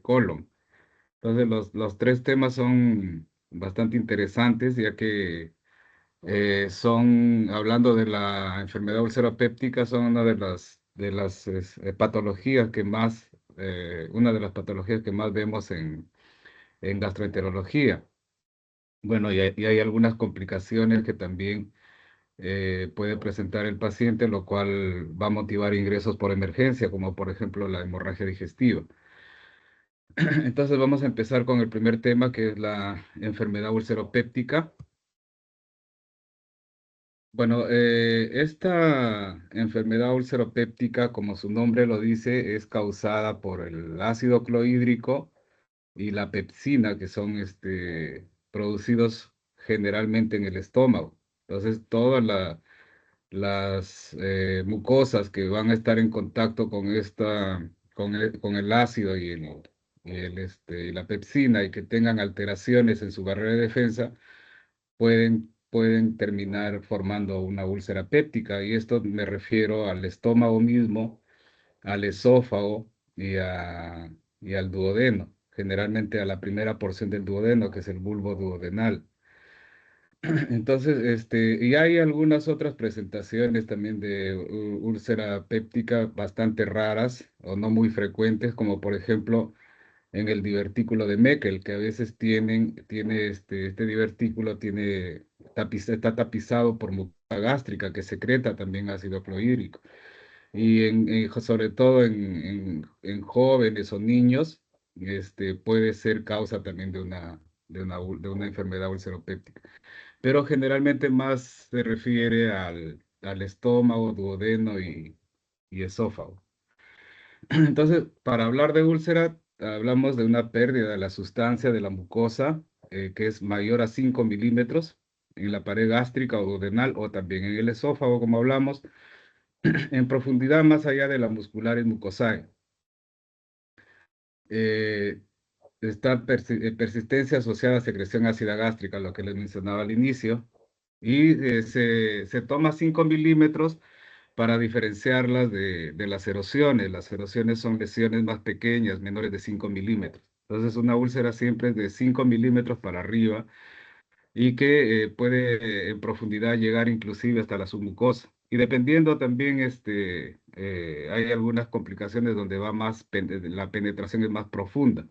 colon. Entonces, los tres temas son bastante interesantes, ya que hablando de la enfermedad ulceropéptica, son una de las patologías que más, una de las patologías que más vemos en gastroenterología. Bueno, y hay algunas complicaciones que también puede presentar el paciente, lo cual va a motivar ingresos por emergencia, como por ejemplo la hemorragia digestiva. Entonces vamos a empezar con el primer tema, que es la enfermedad ulceropéptica. Bueno, esta enfermedad ulceropéptica, como su nombre lo dice, es causada por el ácido clorhídrico y la pepsina, que son producidos generalmente en el estómago. Entonces, todas las mucosas que van a estar en contacto con el ácido y la pepsina, y que tengan alteraciones en su barrera de defensa, pueden terminar formando una úlcera péptica. Y esto me refiero al estómago mismo, al esófago y al duodeno, generalmente a la primera porción del duodeno, que es el bulbo duodenal. Entonces, y hay algunas otras presentaciones también de úlcera péptica bastante raras o no muy frecuentes, como por ejemplo en el divertículo de Meckel, que a veces este divertículo está tapizado por mucosa gástrica, que secreta también ácido clorhídrico. Y sobre todo en jóvenes o niños, puede ser causa también de una enfermedad ulceropéptica, pero generalmente más se refiere al estómago, duodeno y esófago. Entonces, para hablar de úlcera, hablamos de una pérdida de la sustancia de la mucosa, que es mayor a 5 milímetros en la pared gástrica o duodenal, o también en el esófago, como hablamos, en profundidad más allá de la muscular y mucosae. Eh, Está persistencia asociada a secreción ácida gástrica, lo que les mencionaba al inicio, y se toma 5 milímetros para diferenciarlas de las erosiones. Las erosiones son lesiones más pequeñas, menores de 5 milímetros. Entonces, una úlcera siempre es de 5 milímetros para arriba, y que puede en profundidad llegar inclusive hasta la submucosa. Y dependiendo también, hay algunas complicaciones donde la penetración es más profunda.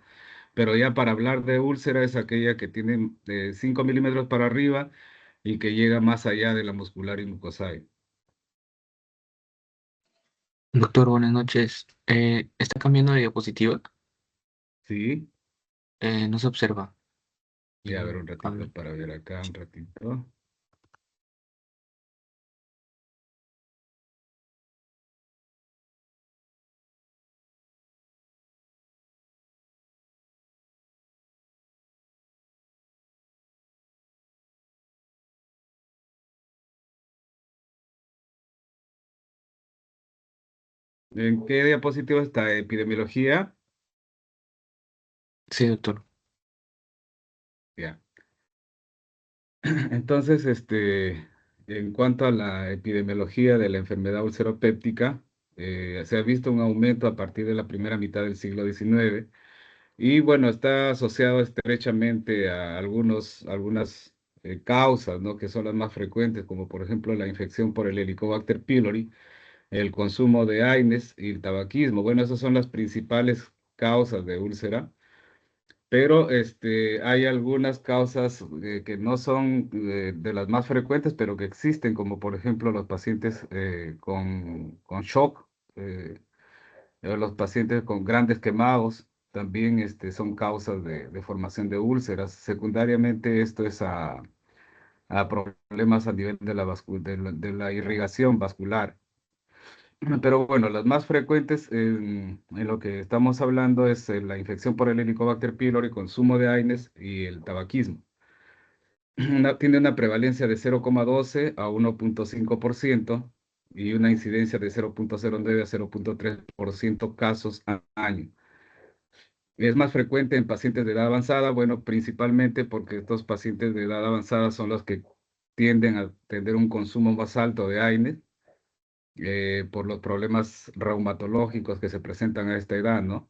Pero ya para hablar de úlcera es aquella que tiene 5 milímetros para arriba y que llega más allá de la muscular y mucosae. Doctor, buenas noches. ¿Está cambiando de diapositiva? Sí, No se observa. y a ver un ratito Cambio. para ver acá, un ratito. ¿En qué diapositiva está? Epidemiología. Sí, doctor. Ya. Entonces, en cuanto a la epidemiología de la enfermedad ulceropéptica, se ha visto un aumento a partir de la primera mitad del siglo XIX. Y bueno, está asociado estrechamente a algunas causas, ¿no? Que son las más frecuentes, como por ejemplo la infección por el Helicobacter pylori, el consumo de AINES y el tabaquismo. Bueno, esas son las principales causas de úlcera, pero hay algunas causas que no son de las más frecuentes, pero que existen, como por ejemplo los pacientes con shock, los pacientes con grandes quemados, también son causas de formación de úlceras. Secundariamente, esto es a problemas a nivel de la irrigación vascular. Pero bueno, las más frecuentes en lo que estamos hablando es la infección por el Helicobacter pylori, consumo de AINES y el tabaquismo. Tiene una prevalencia de 0,12 a 1,5% y una incidencia de 0,09 a 0,3% casos al año. Es más frecuente en pacientes de edad avanzada, bueno, principalmente porque estos pacientes de edad avanzada son los que tienden a tener un consumo más alto de AINES, por los problemas reumatológicos que se presentan a esta edad, ¿no?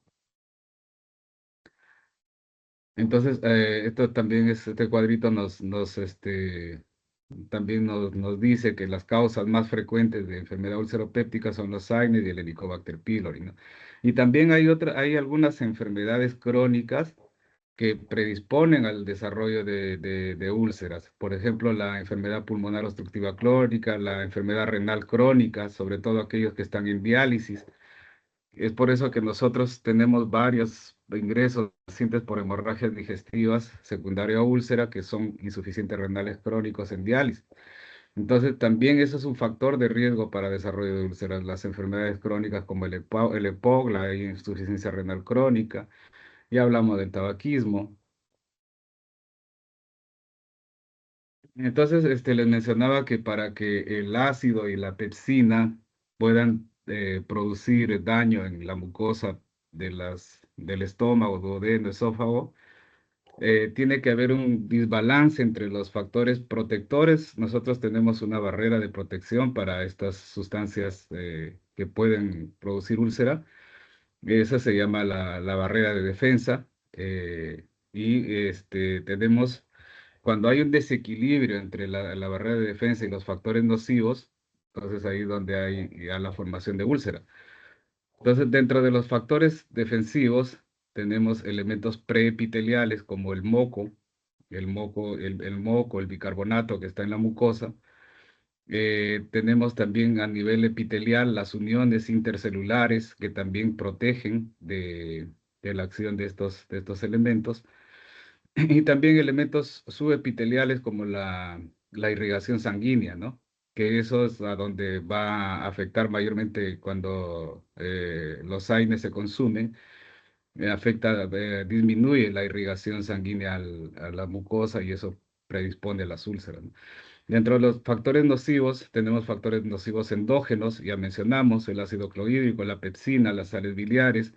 Entonces, esto también es, este cuadrito también nos dice que las causas más frecuentes de enfermedad ulceropéptica son los AINES y el Helicobacter pylori, ¿no? Y también hay algunas enfermedades crónicas que predisponen al desarrollo de úlceras. Por ejemplo, la enfermedad pulmonar obstructiva crónica, la enfermedad renal crónica, sobre todo aquellos que están en diálisis. Es por eso que nosotros tenemos varios ingresos de pacientes por hemorragias digestivas secundaria a úlcera que son insuficientes renales crónicos en diálisis. Entonces, también eso es un factor de riesgo para desarrollo de úlceras. Las enfermedades crónicas como el EPOC, la insuficiencia renal crónica, ya hablamos del tabaquismo. Entonces, les mencionaba que para que el ácido y la pepsina puedan producir daño en la mucosa del estómago, duodeno, esófago, tiene que haber un desbalance entre los factores protectores. Nosotros tenemos una barrera de protección para estas sustancias que pueden producir úlcera. Esa se llama la barrera de defensa. Tenemos cuando hay un desequilibrio entre la barrera de defensa y los factores nocivos, entonces ahí es donde hay ya la formación de úlcera. Entonces, dentro de los factores defensivos, tenemos elementos preepiteliales como el bicarbonato que está en la mucosa. Tenemos también a nivel epitelial las uniones intercelulares que también protegen de la acción de estos elementos. Y también elementos subepiteliales como la irrigación sanguínea, ¿no? Que eso es a donde va a afectar mayormente cuando los AINES se consumen, disminuye la irrigación sanguínea a la mucosa y eso predispone a las úlceras, ¿no? Dentro de los factores nocivos, tenemos factores nocivos endógenos, ya mencionamos, el ácido clorhídrico, la pepsina, las sales biliares.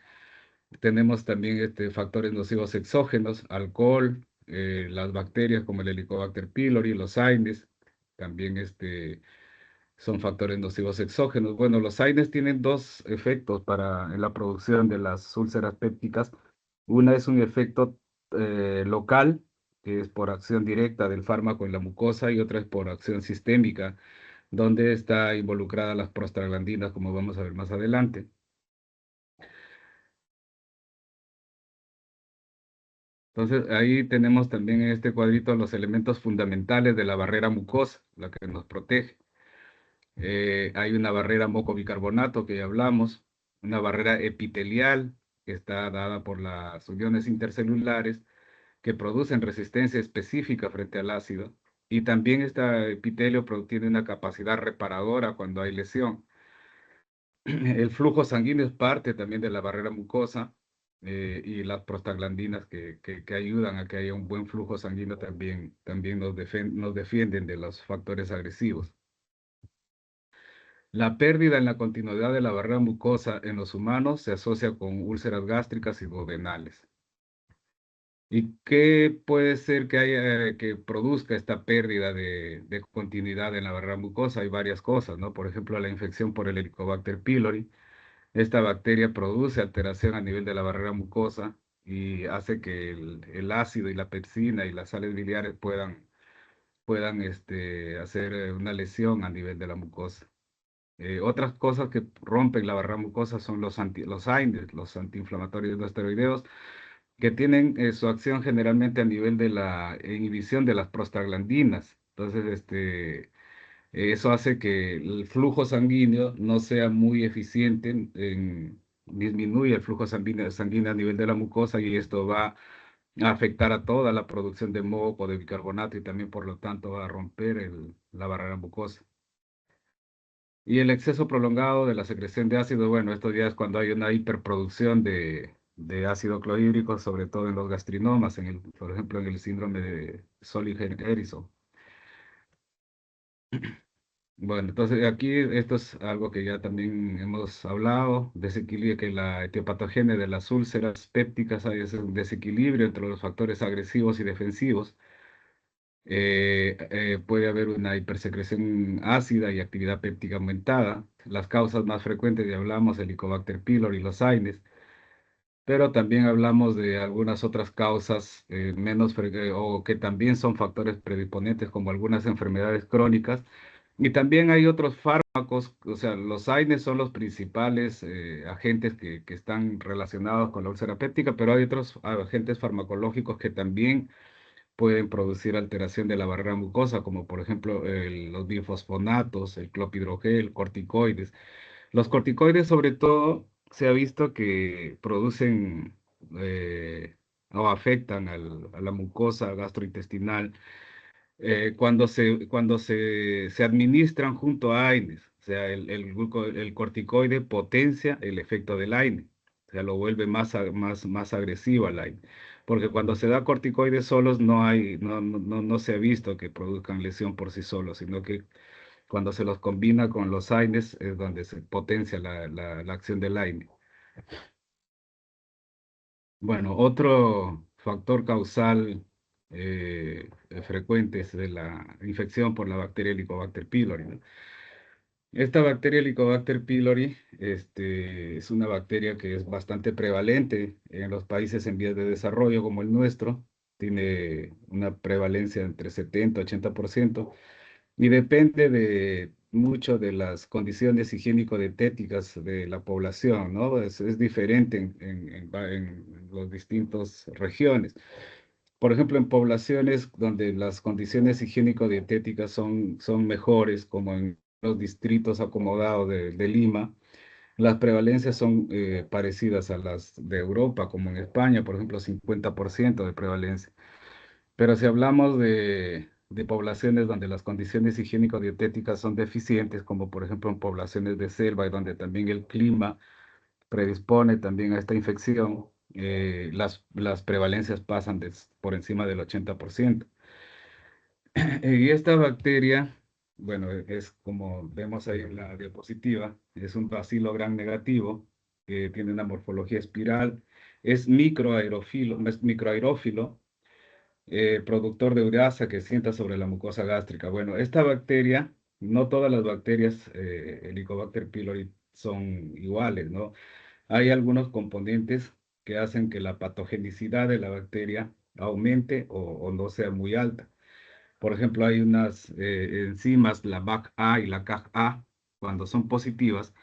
Tenemos también factores nocivos exógenos, alcohol, las bacterias como el Helicobacter pylori, los AINES, también son factores nocivos exógenos. Bueno, los AINES tienen dos efectos en la producción de las úlceras pépticas. Una es un efecto local, que es por acción directa del fármaco en la mucosa, y otra es por acción sistémica, donde está involucrada las prostaglandinas, como vamos a ver más adelante. Entonces, ahí tenemos también en este cuadrito los elementos fundamentales de la barrera mucosa, la que nos protege. Hay una barrera mocobicarbonato que ya hablamos, una barrera epitelial que está dada por las uniones intercelulares que producen resistencia específica frente al ácido. Y también este epitelio tiene una capacidad reparadora cuando hay lesión. El flujo sanguíneo es parte también de la barrera mucosa, y las prostaglandinas que ayudan a que haya un buen flujo sanguíneo también nos defienden de los factores agresivos. La pérdida en la continuidad de la barrera mucosa en los humanos se asocia con úlceras gástricas y duodenales. ¿Y qué puede ser que haya, que produzca esta pérdida de continuidad en la barrera mucosa? Hay varias cosas, ¿no? Por ejemplo, la infección por el Helicobacter pylori. Esta bacteria produce alteración a nivel de la barrera mucosa y hace que el ácido y la pepsina y las sales biliares puedan hacer una lesión a nivel de la mucosa. Otras cosas que rompen la barrera mucosa son los AINES, los antiinflamatorios no esteroideos, que tienen su acción generalmente a nivel de la inhibición de las prostaglandinas. Entonces, eso hace que el flujo sanguíneo no sea muy eficiente disminuye el flujo sanguíneo a nivel de la mucosa y esto va a afectar a toda la producción de moco, de bicarbonato y también por lo tanto va a romper la barrera mucosa. Y el exceso prolongado de la secreción de ácido, bueno, esto ya es cuando hay una hiperproducción de ácido clorhídrico, sobre todo en los gastrinomas, por ejemplo, en el síndrome de Solinger-Erickson. Bueno, entonces aquí esto es algo que ya también hemos hablado, desequilibrio, que la etiopatogenia de las úlceras pépticas hay ese desequilibrio entre los factores agresivos y defensivos. Puede haber una hipersecreción ácida y actividad péptica aumentada. Las causas más frecuentes, ya hablamos, Helicobacter pylori y los AINES. pero también hablamos de algunas otras causas o que también son factores predisponentes como algunas enfermedades crónicas. Y también hay otros fármacos, o sea, los AINES son los principales agentes que están relacionados con la úlcera péptica, pero hay otros agentes farmacológicos que también pueden producir alteración de la barrera mucosa, como por ejemplo los bifosfonatos, el clopidogrel, corticoides. Los corticoides, sobre todo, se ha visto que producen eh, o afectan a la mucosa gastrointestinal se administran junto a AINES. O sea, el corticoide potencia el efecto del AINE. O sea, lo vuelve más agresivo al AINE. Porque cuando se da corticoides solos no se ha visto que produzcan lesión por sí solos, sino que cuando se los combina con los AINES es donde se potencia la acción del AINE. Bueno, otro factor causal frecuente es de la infección por la bacteria Helicobacter pylori, ¿no? Esta bacteria Helicobacter pylori es una bacteria que es bastante prevalente en los países en vías de desarrollo como el nuestro. Tiene una prevalencia entre 70 y 80%. Y depende de mucho de las condiciones higiénico-dietéticas de la población, ¿no? Es diferente en las distintas regiones. Por ejemplo, en poblaciones donde las condiciones higiénico-dietéticas son mejores, como en los distritos acomodados de Lima, las prevalencias son parecidas a las de Europa, como en España, por ejemplo, 50% de prevalencia. Pero si hablamos de poblaciones donde las condiciones higiénico-dietéticas son deficientes, como por ejemplo en poblaciones de selva y donde también el clima predispone también a esta infección, las prevalencias pasan por encima del 80%. Y esta bacteria, bueno, es como vemos ahí en la diapositiva, es un bacilo gram negativo que tiene una morfología espiral, es microaerófilo, productor de ureasa que sienta sobre la mucosa gástrica. Bueno, esta bacteria, no todas las bacterias Helicobacter pylori son iguales, ¿no? Hay algunos componentes que hacen que la patogenicidad de la bacteria aumente o no sea muy alta. Por ejemplo, hay unas enzimas, la BAC-A y la CAG-A, cuando son positivas,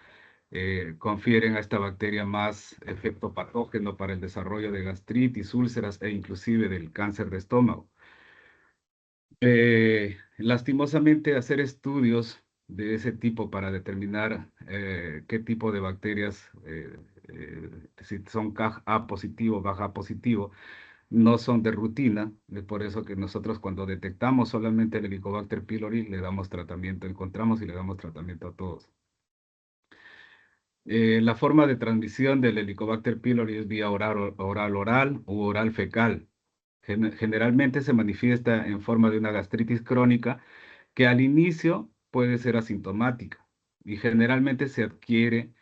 confieren a esta bacteria más efecto patógeno para el desarrollo de gastritis, úlceras e inclusive del cáncer de estómago. Lastimosamente, hacer estudios de ese tipo para determinar qué tipo de bacterias, si son CAG-A positivo, BAG-A positivo, no son de rutina. Es por eso que nosotros cuando detectamos solamente el Helicobacter pylori, le damos tratamiento, encontramos y le damos tratamiento a todos. La forma de transmisión del Helicobacter pylori es vía oral u oral fecal. Generalmente se manifiesta en forma de una gastritis crónica que al inicio puede ser asintomática y generalmente se adquiere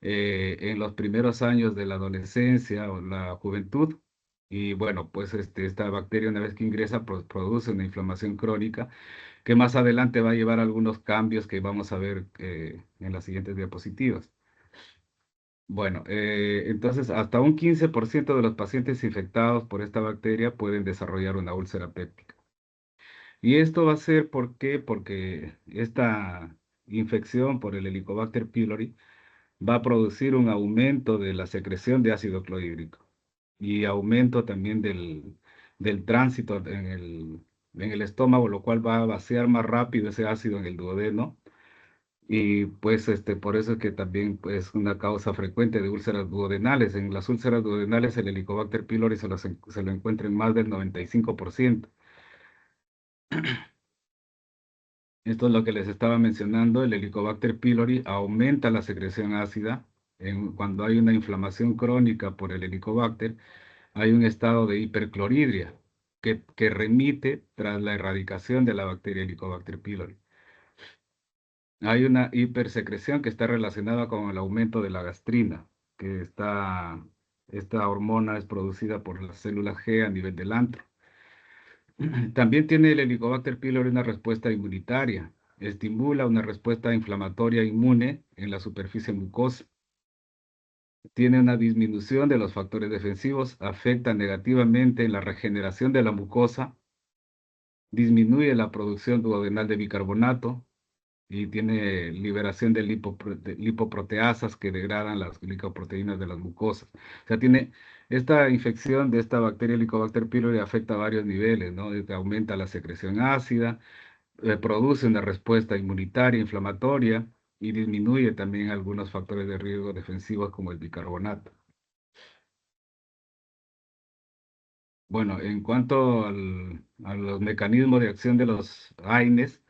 en los primeros años de la adolescencia o la juventud. Y bueno, pues esta bacteria una vez que ingresa produce una inflamación crónica que más adelante va a llevar a algunos cambios que vamos a ver en las siguientes diapositivas. Bueno, entonces hasta un 15% de los pacientes infectados por esta bacteria pueden desarrollar una úlcera péptica. Y esto va a ser, ¿por qué? Porque esta infección por el Helicobacter pylori va a producir un aumento de la secreción de ácido clorhídrico y aumento también del tránsito en el estómago, lo cual va a vaciar más rápido ese ácido en el duodeno. Y pues por eso es que también es una causa frecuente de úlceras duodenales. En las úlceras duodenales el Helicobacter pylori se lo encuentra en más del 95%. Esto es lo que les estaba mencionando. El Helicobacter pylori aumenta la secreción ácida. Cuando hay una inflamación crónica por el Helicobacter, hay un estado de hiperclorhidria que remite tras la erradicación de la bacteria Helicobacter pylori. Hay una hipersecreción que está relacionada con el aumento de la gastrina, esta hormona es producida por las células G a nivel del antro. También tiene el Helicobacter pylori una respuesta inmunitaria. Estimula una respuesta inflamatoria inmune en la superficie mucosa. tiene una disminución de los factores defensivos, afecta negativamente en la regeneración de la mucosa, disminuye la producción duodenal de bicarbonato y tiene liberación de, de lipoproteasas que degradan las glicoproteínas de las mucosas. O sea, tiene esta infección de esta bacteria Helicobacter pylori afecta a varios niveles, ¿no? Aumenta la secreción ácida, produce una respuesta inmunitaria inflamatoria y disminuye también algunos factores de riesgo defensivos como el bicarbonato. Bueno, en cuanto a los mecanismos de acción de los AINES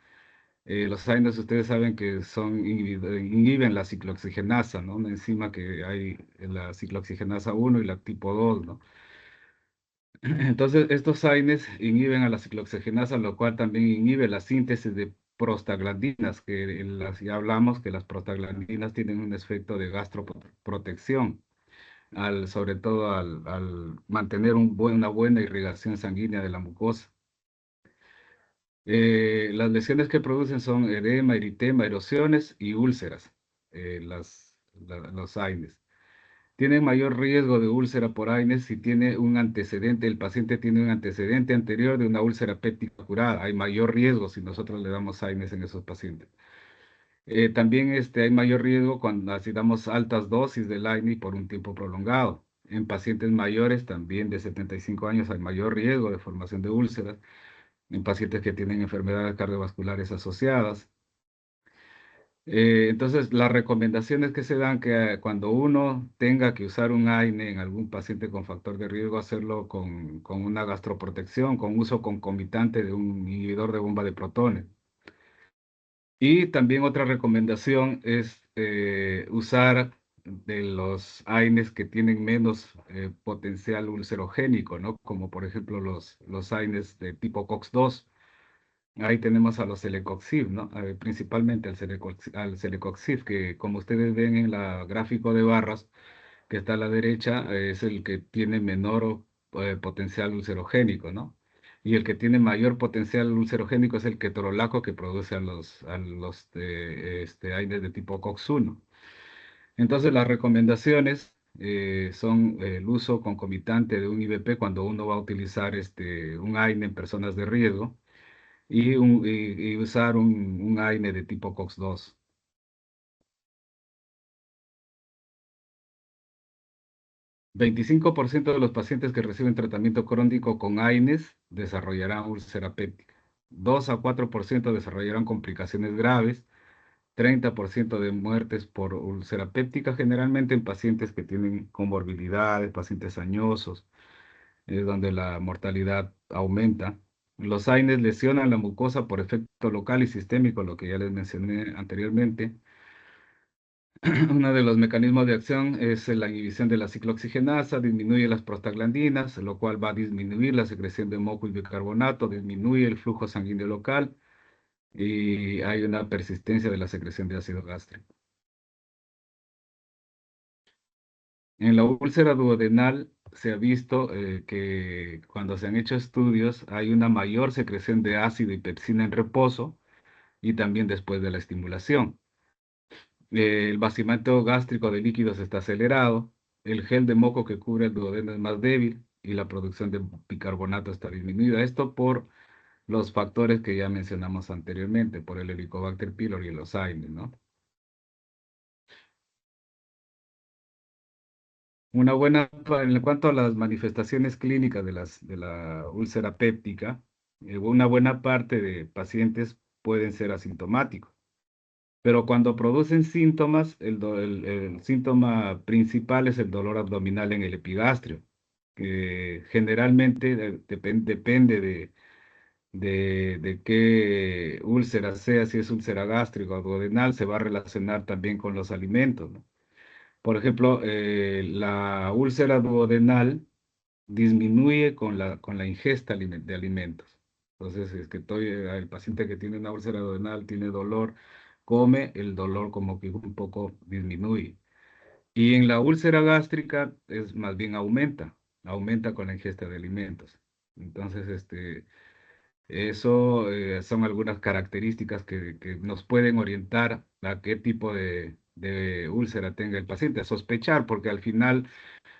ustedes saben que inhiben la ciclooxigenasa, ¿no? Una enzima que hay en la ciclooxigenasa 1 y la tipo 2, ¿no? Entonces, estos AINES inhiben a la ciclooxigenasa, lo cual también inhibe la síntesis de prostaglandinas, que ya hablamos que las prostaglandinas tienen un efecto de gastroprotección, sobre todo al mantener una buena irrigación sanguínea de la mucosa. Las lesiones que producen son edema, eritema, erosiones y úlceras, los AINES. Tienen mayor riesgo de úlcera por AINES si tiene un antecedente, el paciente tiene un antecedente anterior de una úlcera péptica curada. Hay mayor riesgo si nosotros le damos AINES en esos pacientes. También hay mayor riesgo cuando si damos altas dosis del AINE por un tiempo prolongado. En pacientes mayores, también de 75 años, hay mayor riesgo de formación de úlceras. En pacientes que tienen enfermedades cardiovasculares asociadas. Entonces, las recomendaciones que se dan que cuando uno tenga que usar un AINE en algún paciente con factor de riesgo, hacerlo con una gastroprotección, con uso concomitante de un inhibidor de bomba de protones. Y también otra recomendación es usar de los AINES que tienen menos potencial ulcerogénico, ¿no? Como por ejemplo los AINES de tipo COX-2. Ahí tenemos a los celecoxib, ¿no? Principalmente al celecoxib, que como ustedes ven en la gráfico de barras que está a la derecha, es el que tiene menor potencial ulcerogénico, ¿no? Y el que tiene mayor potencial ulcerogénico es el ketorolaco que produce a los AINES de tipo COX-1. Entonces, las recomendaciones son el uso concomitante de un IVP cuando uno va a utilizar un AINE en personas de riesgo y usar un AINE de tipo COX-2. 25% de los pacientes que reciben tratamiento crónico con AINES desarrollarán úlcera péptica. 2 a 4% desarrollarán complicaciones graves. 30% de muertes por úlcera péptica, generalmente en pacientes que tienen comorbilidades, pacientes añosos, es donde la mortalidad aumenta. Los AINES lesionan la mucosa por efecto local y sistémico, lo que ya les mencioné anteriormente. Uno de los mecanismos de acción es la inhibición de la ciclooxigenasa, disminuye las prostaglandinas, lo cual va a disminuir la secreción de moco y bicarbonato, disminuye el flujo sanguíneo local y hay una persistencia de la secreción de ácido gástrico. En la úlcera duodenal se ha visto que cuando se han hecho estudios hay una mayor secreción de ácido y pepsina en reposo y también después de la estimulación. El vaciamiento gástrico de líquidos está acelerado, el gel de moco que cubre el duodeno es más débil y la producción de bicarbonato está disminuida. Esto por los factores que ya mencionamos anteriormente, por el Helicobacter pylori y los AINES, ¿no? En cuanto a las manifestaciones clínicas de la úlcera péptica, una buena parte de pacientes pueden ser asintomáticos, pero cuando producen síntomas, el síntoma principal es el dolor abdominal en el epigastrio, que generalmente depende de qué úlcera sea, si es úlcera gástrica o duodenal, se va a relacionar también con los alimentos, ¿no? Por ejemplo, la úlcera duodenal disminuye con la ingesta de alimentos. Entonces, es que el paciente que tiene una úlcera duodenal tiene dolor, come, el dolor como que un poco disminuye. Y en la úlcera gástrica es más bien aumenta con la ingesta de alimentos. Entonces, eso son algunas características que nos pueden orientar a qué tipo de úlcera tenga el paciente, a sospechar, porque al final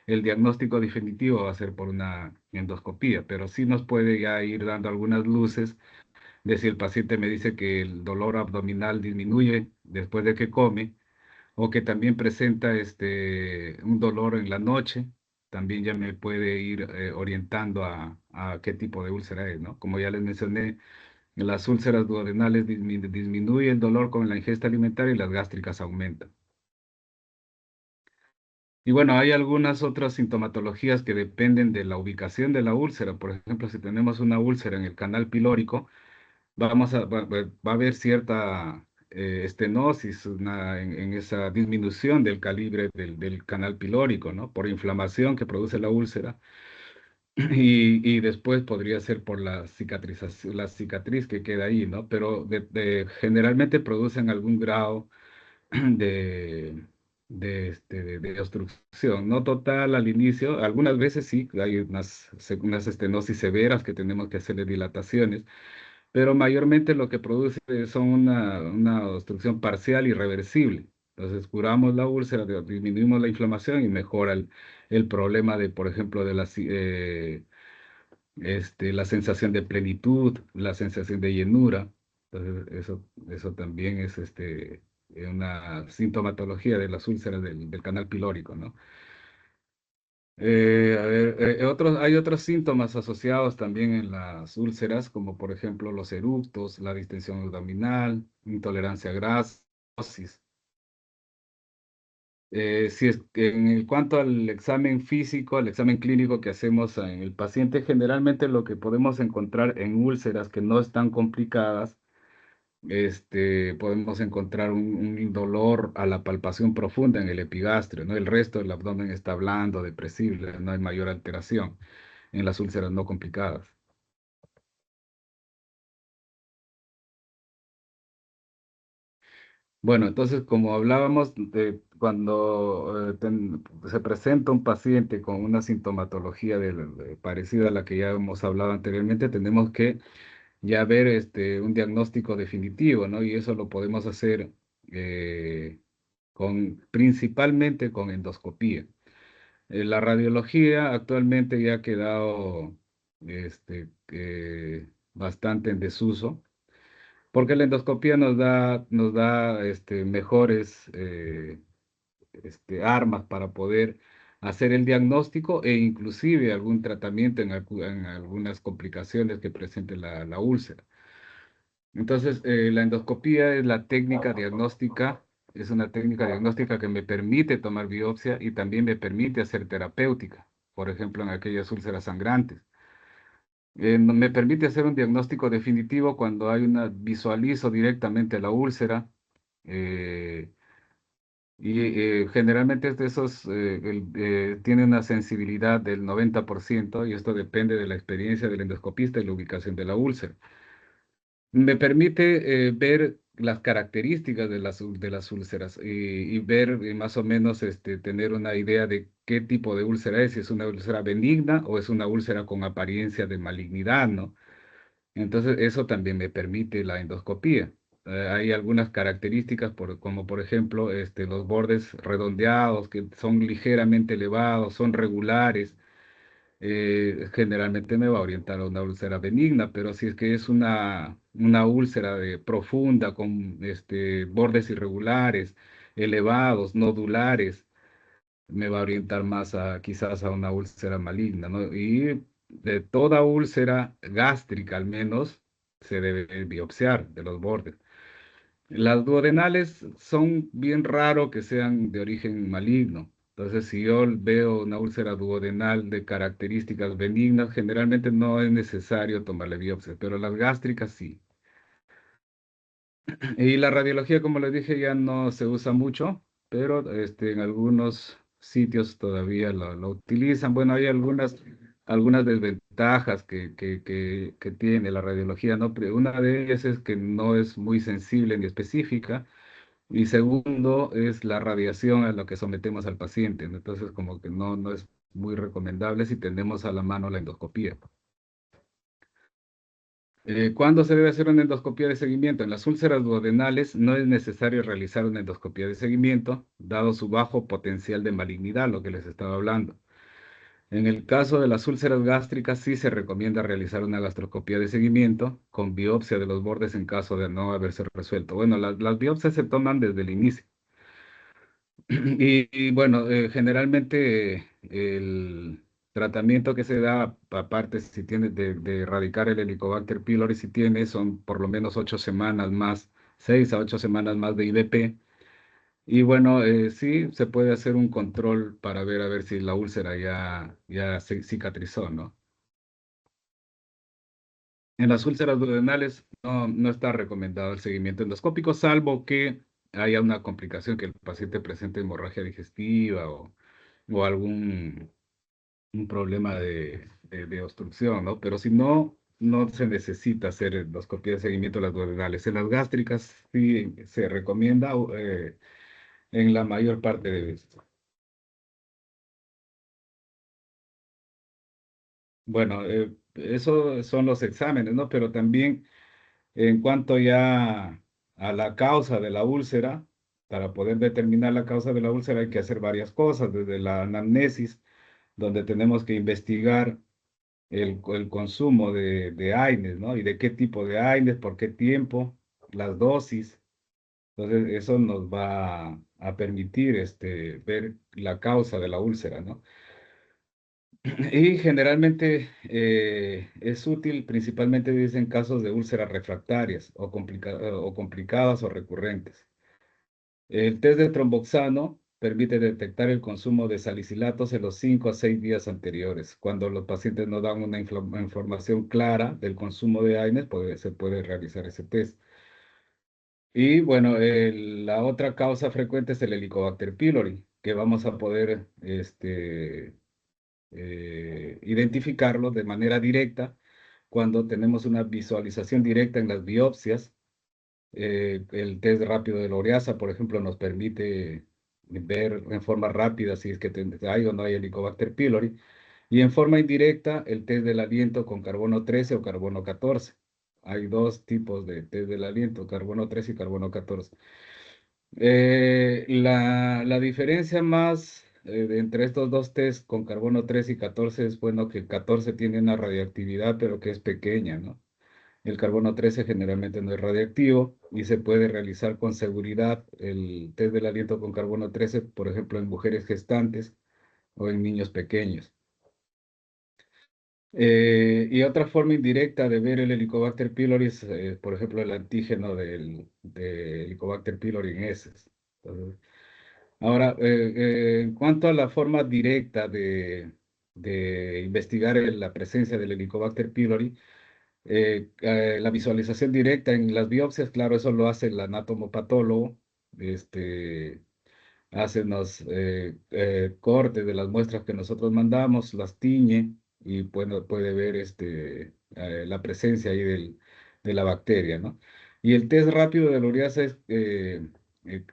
el diagnóstico definitivo va a ser por una endoscopía, pero sí nos puede ya ir dando algunas luces de si el paciente me dice que el dolor abdominal disminuye después de que come, o que también presenta un dolor en la noche, también ya me puede ir orientando a qué tipo de úlcera es, ¿no? Como ya les mencioné, las úlceras duodenales disminuye el dolor con la ingesta alimentaria y las gástricas aumentan. Y bueno, hay algunas otras sintomatologías que dependen de la ubicación de la úlcera. Por ejemplo, si tenemos una úlcera en el canal pilórico, va a haber cierta estenosis en esa disminución del calibre del canal pilórico, ¿no? Por inflamación que produce la úlcera. Y después podría ser por la cicatrización, la cicatriz que queda ahí, ¿no? Pero generalmente producen algún grado de, de obstrucción, no total al inicio, algunas veces sí, hay unas estenosis severas que tenemos que hacerle dilataciones, pero mayormente lo que produce son una obstrucción parcial y reversible. Entonces curamos la úlcera, disminuimos la inflamación y mejora el problema de, por ejemplo, de la sensación de plenitud, la sensación de llenura. Entonces, eso también es una sintomatología de las úlceras del canal pilórico, ¿no? A ver, hay otros síntomas asociados también en las úlceras, como por ejemplo los eructos, la distensión abdominal, intolerancia a grasa, cirrosis. Si es que en cuanto al examen físico, al examen clínico que hacemos en el paciente, generalmente lo que podemos encontrar en úlceras que no están complicadas, podemos encontrar un dolor a la palpación profunda en el epigastrio, ¿no? El resto del abdomen está blando, depresible, no hay mayor alteración en las úlceras no complicadas. Bueno, entonces, como hablábamos, cuando se presenta un paciente con una sintomatología parecida a la que ya hemos hablado anteriormente, tenemos que ya ver un diagnóstico definitivo, ¿no? Y eso lo podemos hacer eh, principalmente con endoscopía. La radiología actualmente ya ha quedado bastante en desuso porque la endoscopía nos da mejores armas para poder hacer el diagnóstico e inclusive algún tratamiento en algunas complicaciones que presente la úlcera. Entonces, la endoscopía es la técnica diagnóstica, es una técnica diagnóstica que me permite tomar biopsia y también me permite hacer terapéutica, por ejemplo, en aquellas úlceras sangrantes. Me permite hacer un diagnóstico definitivo cuando visualizo directamente la úlcera, eh, y generalmente es de esos, tiene una sensibilidad del 90% y esto depende de la experiencia del endoscopista y la ubicación de la úlcera. Me permite ver las características de las úlceras y ver más o menos tener una idea de qué tipo de úlcera es, si es una úlcera benigna o es una úlcera con apariencia de malignidad, ¿no? Entonces, eso también me permite la endoscopía. Hay algunas características, como por ejemplo los bordes redondeados, que son ligeramente elevados, son regulares. Generalmente me va a orientar a una úlcera benigna, pero si es que es una úlcera profunda con bordes irregulares, elevados, nodulares, me va a orientar más quizás a una úlcera maligna, ¿no? Y de toda úlcera gástrica al menos se debe biopsiar de los bordes. Las duodenales son bien raro que sean de origen maligno. Entonces, si yo veo una úlcera duodenal de características benignas, generalmente no es necesario tomarle biopsia, pero las gástricas sí. Y la radiología, como les dije, ya no se usa mucho, pero en algunos sitios todavía lo utilizan. Bueno, hay algunas desventajas que tiene la radiología, ¿no? Pero una de ellas es que no es muy sensible ni específica. Y segundo, es la radiación a la que sometemos al paciente, ¿no? Entonces, como que no es muy recomendable si tenemos a la mano la endoscopía. ¿Cuándo se debe hacer una endoscopía de seguimiento? En las úlceras duodenales no es necesario realizar una endoscopía de seguimiento, dado su bajo potencial de malignidad, lo que les estaba hablando. En el caso de las úlceras gástricas, sí se recomienda realizar una gastroscopía de seguimiento con biopsia de los bordes en caso de no haberse resuelto. Bueno, las biopsias se toman desde el inicio. Y bueno, generalmente el tratamiento que se da, aparte si tiene de erradicar el Helicobacter pylori, si tiene, son por lo menos 8 semanas más, 6 a 8 semanas más de IVP. Y bueno, sí se puede hacer un control para ver a ver si la úlcera ya se cicatrizó, ¿no? En las úlceras duodenales no está recomendado el seguimiento endoscópico, salvo que haya una complicación que el paciente presente hemorragia digestiva o algún un problema de obstrucción, ¿no? Pero si no, no se necesita hacer endoscopia de seguimiento de las duodenales. En las gástricas sí se recomienda en la mayor parte de veces. Bueno, eso son los exámenes, ¿no? Pero también en cuanto ya a la causa de la úlcera, para poder determinar la causa de la úlcera hay que hacer varias cosas, desde la anamnesis, donde tenemos que investigar el consumo de AINES, ¿no? Y de qué tipo de AINES, por qué tiempo, las dosis. Entonces, eso nos va a permitir ver la causa de la úlcera, ¿no? Y generalmente es útil, principalmente dicen casos de úlceras refractarias o complicadas o recurrentes. El test de tromboxano permite detectar el consumo de salicilatos en los 5 a 6 días anteriores. Cuando los pacientes no dan una información clara del consumo de AINES, pues se puede realizar ese test. Y bueno, la otra causa frecuente es el Helicobacter pylori, que vamos a poder identificarlo de manera directa cuando tenemos una visualización directa en las biopsias. El test rápido de la ureasa, por ejemplo, nos permite ver en forma rápida si es que hay o no hay Helicobacter pylori. Y en forma indirecta, el test del aliento con carbono 13 o carbono 14. Hay dos tipos de test del aliento, carbono 13 y carbono 14. La diferencia más entre estos dos test con carbono 13 y 14 es, bueno, que el 14 tiene una radioactividad, pero que es pequeña, ¿no? El carbono 13 generalmente no es radiactivo y se puede realizar con seguridad el test del aliento con carbono 13, por ejemplo, en mujeres gestantes o en niños pequeños. Y otra forma indirecta de ver el Helicobacter pylori es, por ejemplo, el antígeno del Helicobacter pylori en heces. Entonces, ahora, en cuanto a la forma directa de investigar la presencia del Helicobacter pylori, la visualización directa en las biopsias, claro, eso lo hace el anatomopatólogo, hace los cortes de las muestras que nosotros mandamos, las tiñe y puede ver la presencia ahí de la bacteria, ¿no? Y el test rápido de la ureasa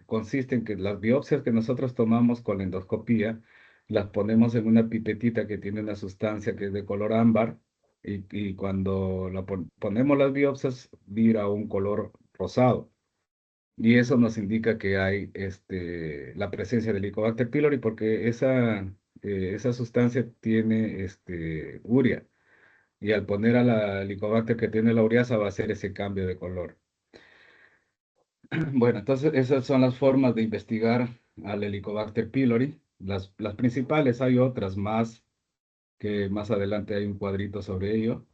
consiste en que las biopsias que nosotros tomamos con la endoscopía, las ponemos en una pipetita que tiene una sustancia que es de color ámbar y cuando ponemos las biopsias, vira un color rosado. Y eso nos indica que hay la presencia del Helicobacter pylori porque esa sustancia tiene urea. Y al poner a la Helicobacter que tiene la ureasa va a hacer ese cambio de color. Bueno, entonces esas son las formas de investigar al Helicobacter pylori. Las principales, hay otras más que más adelante hay un cuadrito sobre ello.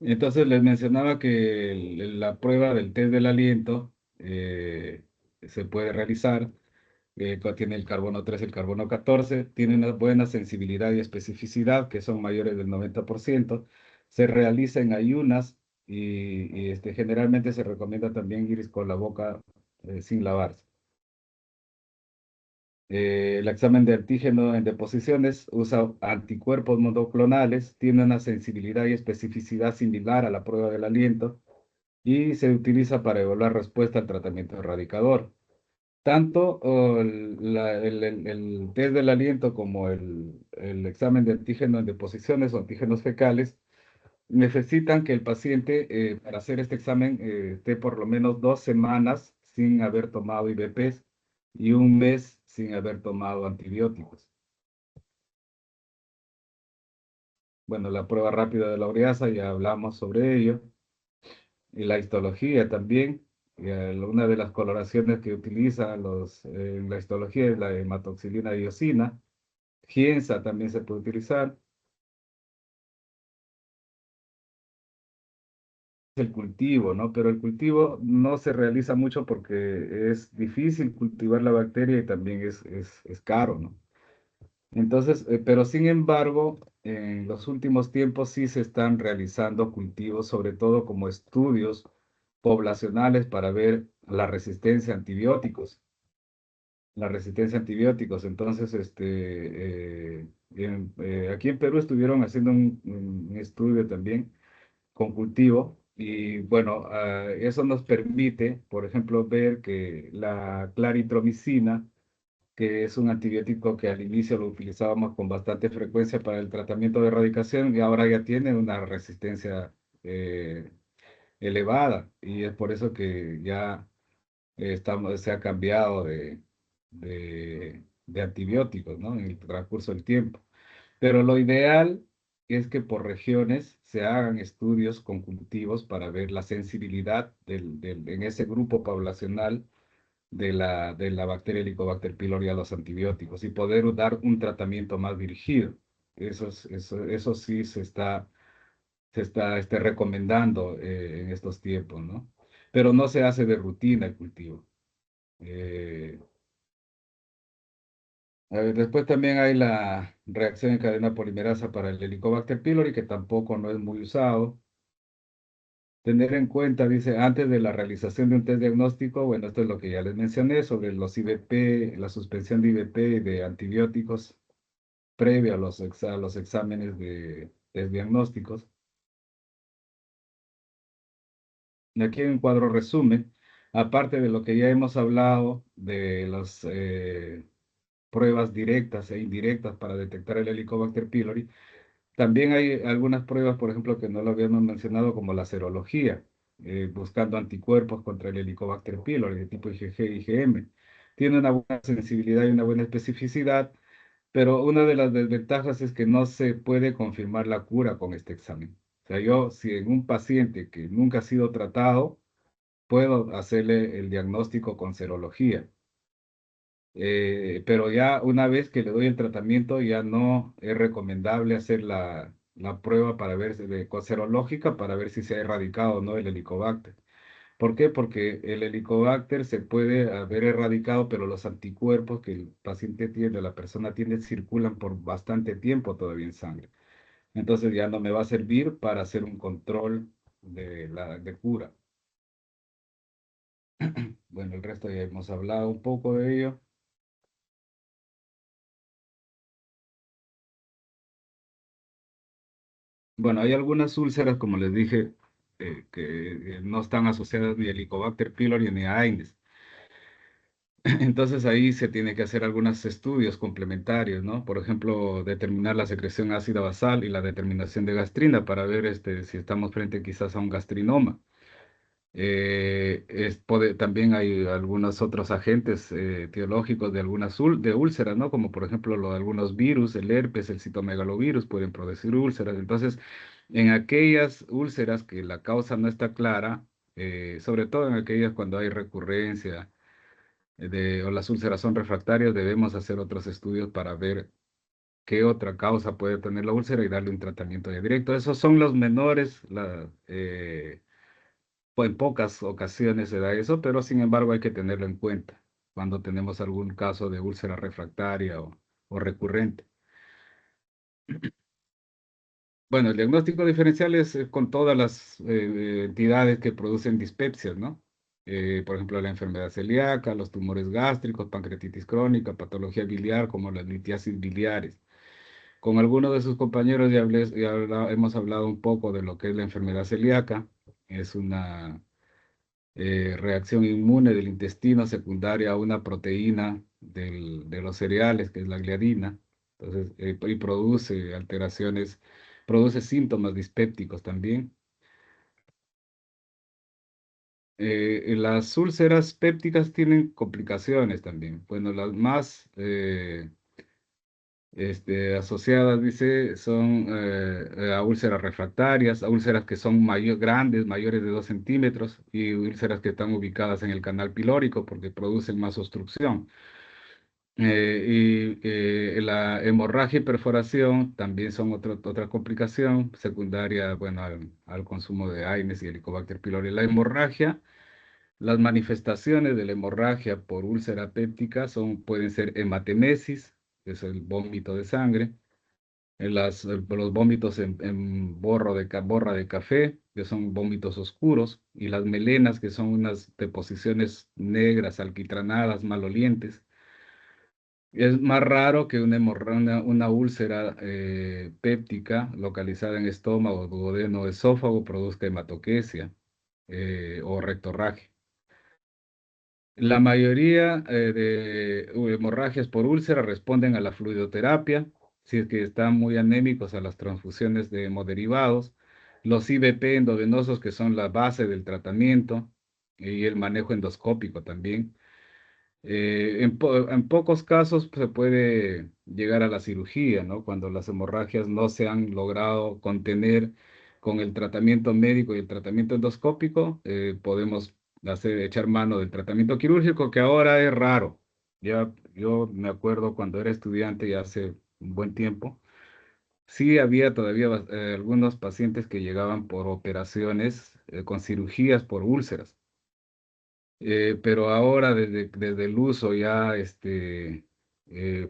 Entonces les mencionaba que la prueba del test del aliento se puede realizar, tiene el carbono 13 y el carbono 14, tiene una buena sensibilidad y especificidad, que son mayores del 90%, se realiza en ayunas y generalmente se recomienda también ir con la boca sin lavarse. El examen de antígeno en deposiciones usa anticuerpos monoclonales, tiene una sensibilidad y especificidad similar a la prueba del aliento y se utiliza para evaluar respuesta al tratamiento erradicador. Tanto el test del aliento como el examen de antígeno en deposiciones o antígenos fecales necesitan que el paciente, para hacer este examen, esté por lo menos 2 semanas sin haber tomado IVPs y un mes sin haber tomado antibióticos. Bueno, la prueba rápida de la ureasa, ya hablamos sobre ello. Y la histología también. Una de las coloraciones que utilizan en la histología es la hematoxilina diosina. Giensa también se puede utilizar. El cultivo, ¿no? Pero el cultivo no se realiza mucho porque es difícil cultivar la bacteria y también es caro, ¿no? Entonces, pero sin embargo, en los últimos tiempos sí se están realizando cultivos, sobre todo como estudios poblacionales para ver la resistencia a antibióticos. La resistencia a antibióticos. Entonces, aquí en Perú estuvieron haciendo un estudio también con cultivo y bueno, eso nos permite, por ejemplo, ver que la claritromicina, que es un antibiótico que al inicio lo utilizábamos con bastante frecuencia para el tratamiento de erradicación y ahora ya tiene una resistencia elevada y es por eso que ya se ha cambiado de antibióticos, ¿no? En el transcurso del tiempo. Pero lo ideal es que por regiones se hagan estudios conjuntivos para ver la sensibilidad en ese grupo poblacional de la bacteria Helicobacter pylori a los antibióticos y poder dar un tratamiento más dirigido. Eso sí se está recomendando en estos tiempos, ¿no? Pero no se hace de rutina el cultivo. Eh, a ver, después también hay la reacción en cadena polimerasa para el Helicobacter pylori, que tampoco no es muy usado. Tener en cuenta, dice, antes de la realización de un test diagnóstico, bueno, esto es lo que ya les mencioné sobre los IVP, la suspensión de IVP y de antibióticos previo a los exámenes de test diagnósticos. Y aquí hay un cuadro resumen, aparte de lo que ya hemos hablado de las pruebas directas e indirectas para detectar el Helicobacter pylori. También hay algunas pruebas, por ejemplo, que no lo habíamos mencionado, como la serología, buscando anticuerpos contra el Helicobacter pylori de tipo IgG y IgM. Tiene una buena sensibilidad y una buena especificidad, pero una de las desventajas es que no se puede confirmar la cura con este examen. O sea, yo, si en un paciente que nunca ha sido tratado, puedo hacerle el diagnóstico con serología. Pero ya una vez que le doy el tratamiento, ya no es recomendable hacer la prueba para ver, serológica, para ver si se ha erradicado o no el helicobacter. ¿Por qué? Porque el helicobacter se puede haber erradicado, pero los anticuerpos que el paciente tiene, la persona tiene, circulan por bastante tiempo todavía en sangre. Entonces ya no me va a servir para hacer un control de cura. Bueno, el resto ya hemos hablado un poco de ello. Bueno, hay algunas úlceras, como les dije, que no están asociadas ni a Helicobacter pylori ni a Aedes. Entonces ahí se tiene que hacer algunos estudios complementarios, ¿no? Por ejemplo, determinar la secreción ácida basal y la determinación de gastrina para ver si estamos frente quizás a un gastrinoma. También hay algunos otros agentes etiológicos de de úlceras, ¿no? Como por ejemplo algunos virus, el herpes, el citomegalovirus pueden producir úlceras. Entonces, en aquellas úlceras que la causa no está clara, sobre todo en aquellas cuando hay recurrencia o las úlceras son refractarias, debemos hacer otros estudios para ver qué otra causa puede tener la úlcera y darle un tratamiento ya directo. Esos son los menores, pues en pocas ocasiones se da eso, pero sin embargo hay que tenerlo en cuenta cuando tenemos algún caso de úlcera refractaria o recurrente. Bueno, el diagnóstico diferencial es con todas las entidades que producen dispepsias, ¿no? Por ejemplo, la enfermedad celíaca, los tumores gástricos, pancreatitis crónica, patología biliar como las litiasis biliares. Con algunos de sus compañeros hemos hablado un poco de lo que es la enfermedad celíaca. Es una reacción inmune del intestino secundaria a una proteína de los cereales, que es la gliadina. Entonces, y produce alteraciones produce síntomas dispépticos también. Las úlceras pépticas tienen complicaciones también. Bueno, las más asociadas, dice, son a úlceras refractarias, a úlceras que son grandes, mayores de 2 centímetros, y úlceras que están ubicadas en el canal pilórico porque producen más obstrucción. La hemorragia y perforación también son otra complicación secundaria, bueno, al consumo de AINES y Helicobacter pylori. La hemorragia, las manifestaciones de la hemorragia por úlcera péptica pueden ser hematemesis, que es el vómito de sangre, los vómitos en borra de café, que son vómitos oscuros, y las melenas, que son unas deposiciones negras, alquitranadas, malolientes. Es más raro que una úlcera péptica localizada en estómago, duodeno, esófago produzca hematoquesia o rectorragia. La mayoría de hemorragias por úlcera responden a la fluidoterapia, si es que están muy anémicos a las transfusiones de hemoderivados, los IVP endovenosos, que son la base del tratamiento, y el manejo endoscópico también. En pocos casos se puede llegar a la cirugía, ¿no? Cuando las hemorragias no se han logrado contener con el tratamiento médico y el tratamiento endoscópico, podemos echar mano del tratamiento quirúrgico, que ahora es raro. Ya yo me acuerdo cuando era estudiante, ya hace un buen tiempo, sí había todavía algunos pacientes que llegaban por operaciones con cirugías por úlceras. Pero ahora desde el uso ya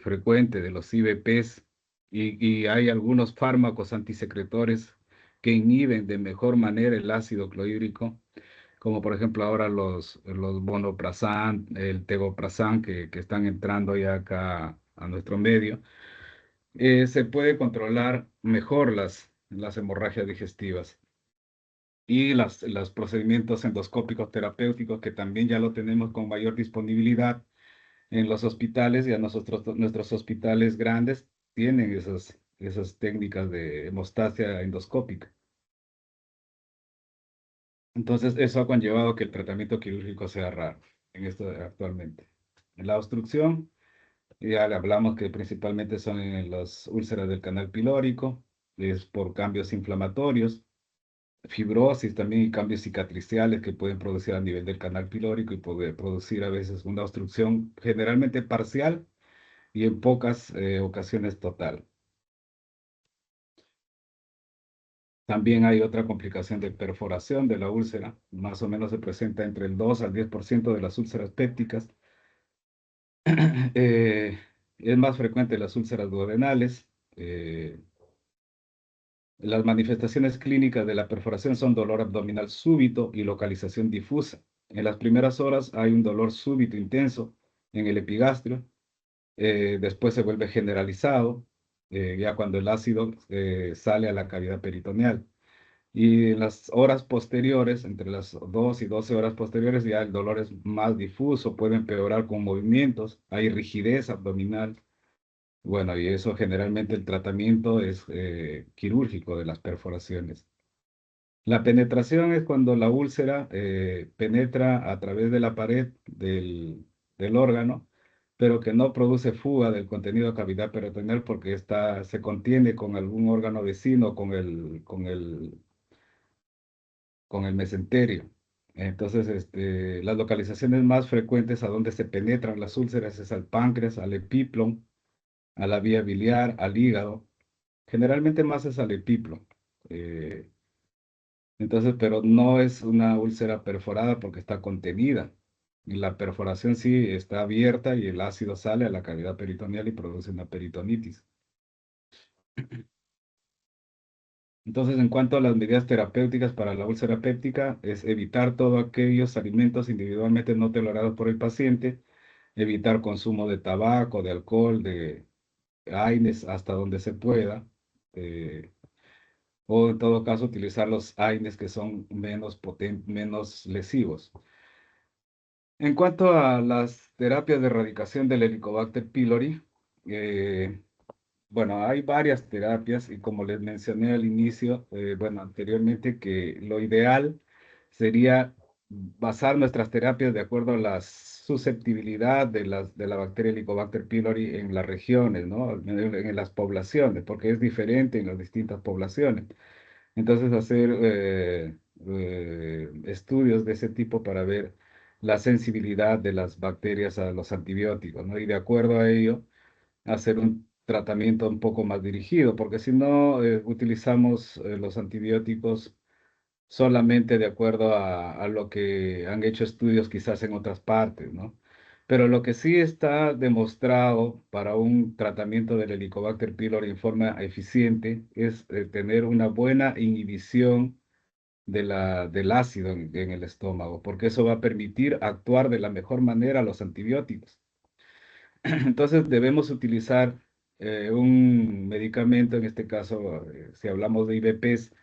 frecuente de los IVPs, y hay algunos fármacos antisecretores que inhiben de mejor manera el ácido clorhídrico, como por ejemplo ahora los vonoprazan, el tegoprazan, que están entrando ya acá a nuestro medio. Se puede controlar mejor las hemorragias digestivas. Y los procedimientos endoscópicos terapéuticos, que también ya lo tenemos con mayor disponibilidad en los hospitales. Ya nuestros hospitales grandes tienen esas técnicas de hemostasia endoscópica. Entonces, eso ha conllevado que el tratamiento quirúrgico sea raro en esto actualmente. En la obstrucción, ya le hablamos que principalmente son en las úlceras del canal pilórico, es por cambios inflamatorios, fibrosis también, y cambios cicatriciales que pueden producir a nivel del canal pilórico y poder producir a veces una obstrucción generalmente parcial y en pocas ocasiones total. También hay otra complicación de perforación de la úlcera, más o menos se presenta entre el 2 al 10% de las úlceras pépticas. Eh, es más frecuente las úlceras duodenales. Las manifestaciones clínicas de la perforación son dolor abdominal súbito y localización difusa. En las primeras horas hay un dolor súbito intenso en el epigastrio, después se vuelve generalizado, ya cuando el ácido sale a la cavidad peritoneal. Y en las horas posteriores, entre las 2 y 12 horas posteriores, ya el dolor es más difuso, puede empeorar con movimientos, hay rigidez abdominal. Bueno, y eso generalmente el tratamiento es quirúrgico de las perforaciones. La penetración es cuando la úlcera penetra a través de la pared del órgano, pero que no produce fuga del contenido de cavidad peritoneal porque se contiene con algún órgano vecino, con el mesenterio. Entonces, las localizaciones más frecuentes a donde se penetran las úlceras es al páncreas, al epíplon, a la vía biliar, al hígado. Generalmente más es al epíplon. Eh, entonces, pero no es una úlcera perforada porque está contenida. Y la perforación sí está abierta y el ácido sale a la cavidad peritoneal y produce una peritonitis. Entonces, en cuanto a las medidas terapéuticas para la úlcera péptica, es evitar todos aquellos alimentos individualmente no tolerados por el paciente, evitar consumo de tabaco, de alcohol, de AINES hasta donde se pueda, eh, o en todo caso utilizar los AINES que son menos menos lesivos. En cuanto a las terapias de erradicación del Helicobacter pylori, Bueno, hay varias terapias y como les mencioné al inicio, bueno, anteriormente, que lo ideal sería basar nuestras terapias de acuerdo a la susceptibilidad de la bacteria Helicobacter pylori en las regiones, ¿no? En las poblaciones, porque es diferente en las distintas poblaciones. Entonces, hacer estudios de ese tipo para ver la sensibilidad de las bacterias a los antibióticos, ¿no? Y de acuerdo a ello hacer un tratamiento un poco más dirigido, porque si no, utilizamos los antibióticos solamente de acuerdo a lo que han hecho estudios quizás en otras partes, ¿no? Pero lo que sí está demostrado para un tratamiento del Helicobacter pylori en forma eficiente es tener una buena inhibición del ácido en el estómago, porque eso va a permitir actuar de la mejor manera los antibióticos. Entonces debemos utilizar un medicamento, en este caso, si hablamos de IVPs,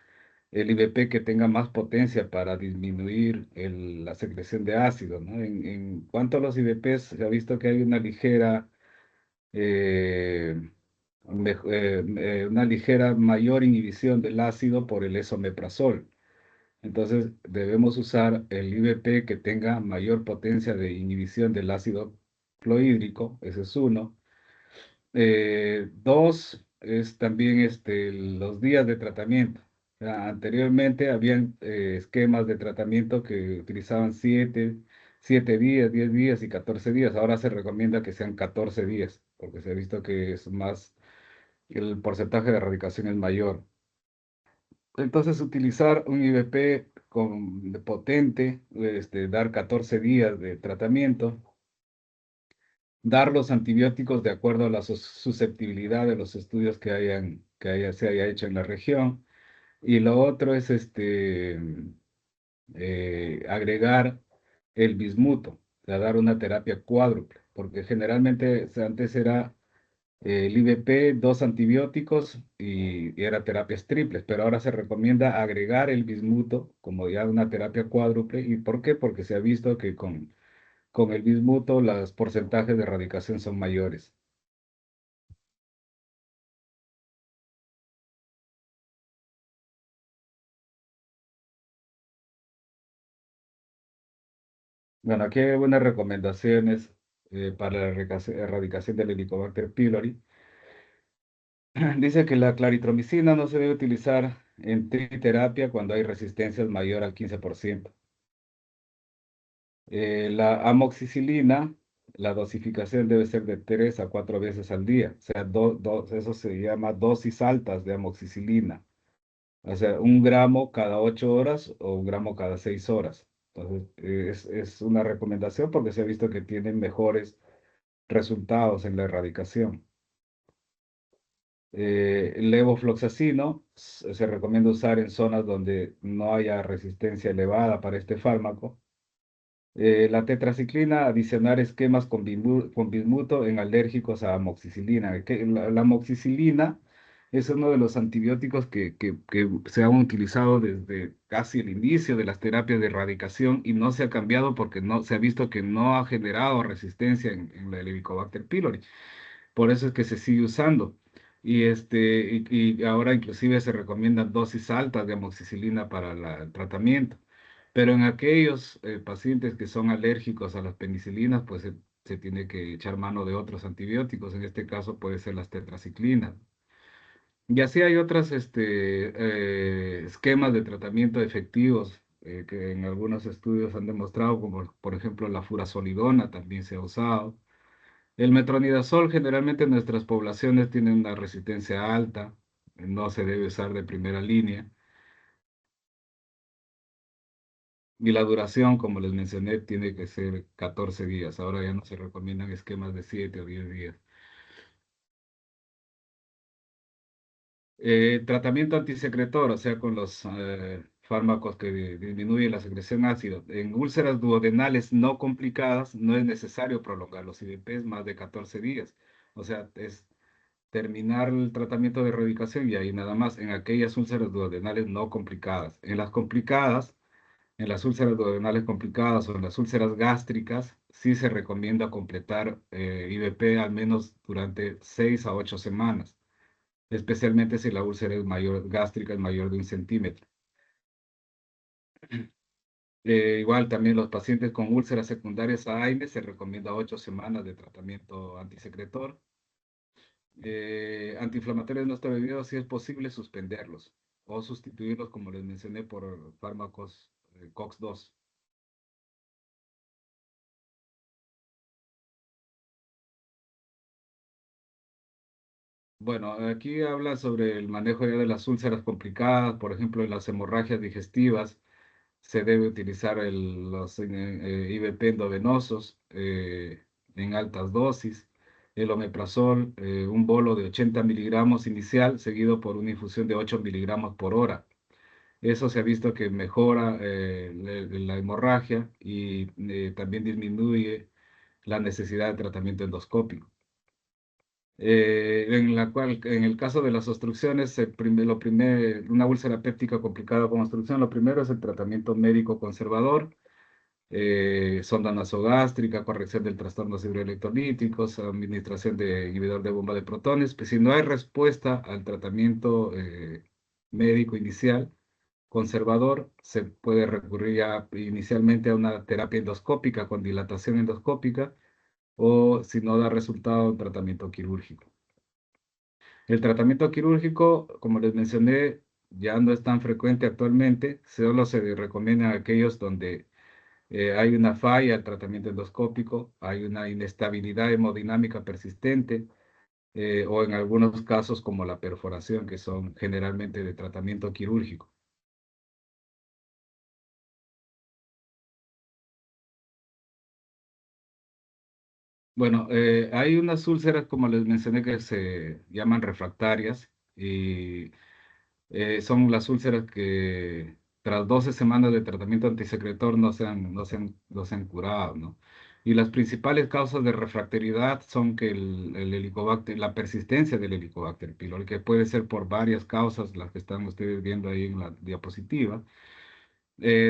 el IVP que tenga más potencia para disminuir la secreción de ácido, ¿no? En cuanto a los IVPs, se ha visto que hay eh, una ligera mayor inhibición del ácido por el esomeprazol. Entonces debemos usar el IVP que tenga mayor potencia de inhibición del ácido clorhídrico, ese es uno. Dos es también los días de tratamiento. Anteriormente habían esquemas de tratamiento que utilizaban 7 días, 10 días y 14 días. Ahora se recomienda que sean 14 días, porque se ha visto que es más, el porcentaje de erradicación es mayor. Entonces, utilizar un IVP potente, dar 14 días de tratamiento, dar los antibióticos de acuerdo a la susceptibilidad de los estudios se haya hecho en la región. Y lo otro es agregar el bismuto, o sea, dar una terapia cuádruple, porque generalmente antes era el IVP, dos antibióticos y era terapias triples, pero ahora se recomienda agregar el bismuto como ya una terapia cuádruple. ¿Y por qué? Porque se ha visto que con el bismuto los porcentajes de erradicación son mayores. Bueno, aquí hay algunas recomendaciones para la erradicación del Helicobacter pylori. Dice que la claritromicina no se debe utilizar en triterapia cuando hay resistencias mayor al 15%. La amoxicilina, la dosificación debe ser de 3 a 4 veces al día. O sea, eso se llama dosis altas de amoxicilina. O sea, 1 gramo cada 8 horas o 1 gramo cada 6 horas. Entonces, es una recomendación porque se ha visto que tienen mejores resultados en la erradicación. El levofloxacino se recomienda usar en zonas donde no haya resistencia elevada para este fármaco. La tetraciclina, adicionar esquemas con bismuto en alérgicos a amoxicilina. La amoxicilina es uno de los antibióticos que se han utilizado desde casi el inicio de las terapias de erradicación y no se ha cambiado porque no, se ha visto que no ha generado resistencia en la Helicobacter pylori. Por eso es que se sigue usando. Y ahora inclusive se recomiendan dosis altas de amoxicilina para el tratamiento. Pero en aquellos pacientes que son alérgicos a las penicilinas, pues se tiene que echar mano de otros antibióticos. En este caso puede ser las tetraciclinas. Y así hay otros esquemas de tratamiento efectivos que en algunos estudios han demostrado, como por ejemplo la furazolidona también se ha usado. El metronidazol generalmente en nuestras poblaciones tiene una resistencia alta, no se debe usar de primera línea. Y la duración, como les mencioné, tiene que ser 14 días. Ahora ya no se recomiendan esquemas de 7 o 10 días. Tratamiento antisecretor, o sea, con los fármacos que disminuyen la secreción ácido. En úlceras duodenales no complicadas no es necesario prolongar los IVPs más de 14 días. O sea, es terminar el tratamiento de erradicación y ahí nada más en aquellas úlceras duodenales no complicadas. En las complicadas, en las úlceras duodenales complicadas o en las úlceras gástricas, sí se recomienda completar IVP al menos durante 6 a 8 semanas. especialmente si la úlcera es mayor, gástrica es mayor de 1 centímetro. Igual también los pacientes con úlceras secundarias a AINE se recomienda 8 semanas de tratamiento antisecretor. Antiinflamatorios no esteroideos, si es posible, suspenderlos o sustituirlos, como les mencioné, por fármacos COX-2. Bueno, aquí habla sobre el manejo ya de las úlceras complicadas, por ejemplo, en las hemorragias digestivas. Se debe utilizar los IVP endovenosos en altas dosis, el omeprazol, un bolo de 80 miligramos inicial, seguido por una infusión de 8 miligramos por hora. Eso se ha visto que mejora la hemorragia y también disminuye la necesidad de tratamiento endoscópico. En el caso de las obstrucciones, una úlcera péptica complicada con obstrucción, lo primero es el tratamiento médico conservador, sonda nasogástrica, corrección del trastorno hidroelectrolíticos, administración de inhibidor de bomba de protones. Pues si no hay respuesta al tratamiento médico inicial, conservador, se puede recurrir ya inicialmente a una terapia endoscópica con dilatación endoscópica o si no da resultado, un tratamiento quirúrgico. El tratamiento quirúrgico, como les mencioné, ya no es tan frecuente actualmente, solo se recomienda a aquellos donde hay una falla al tratamiento endoscópico, hay una inestabilidad hemodinámica persistente, o en algunos casos como la perforación, que son generalmente de tratamiento quirúrgico. Bueno, hay unas úlceras, como les mencioné, que se llaman refractarias y son las úlceras que tras 12 semanas de tratamiento antisecretor no se han curado, ¿no? Y las principales causas de refractoriedad son que el Helicobacter, la persistencia del Helicobacter pylori, que puede ser por varias causas, las que están ustedes viendo ahí en la diapositiva.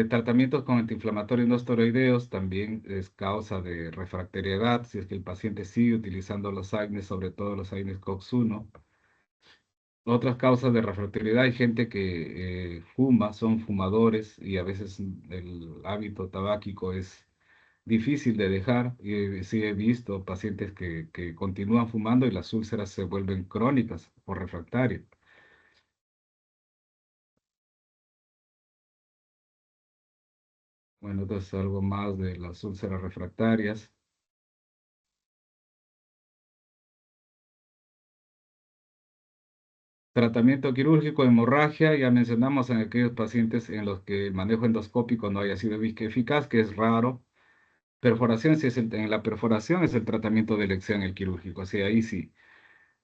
Tratamientos con antiinflamatorios no esteroideos también es causa de refractoriedad si es que el paciente sigue utilizando los AINES, sobre todo los AINES COX-1. Otras causas de refractoriedad, hay gente que fuma, son fumadores y a veces el hábito tabáquico es difícil de dejar. Y sí he visto pacientes que continúan fumando y las úlceras se vuelven crónicas por refractario. Bueno, entonces algo más de las úlceras refractarias. Tratamiento quirúrgico, hemorragia, ya mencionamos en aquellos pacientes en los que el manejo endoscópico no haya sido eficaz, que es raro. Perforación, si es en la perforación es el tratamiento de elección el quirúrgico, así ahí sí.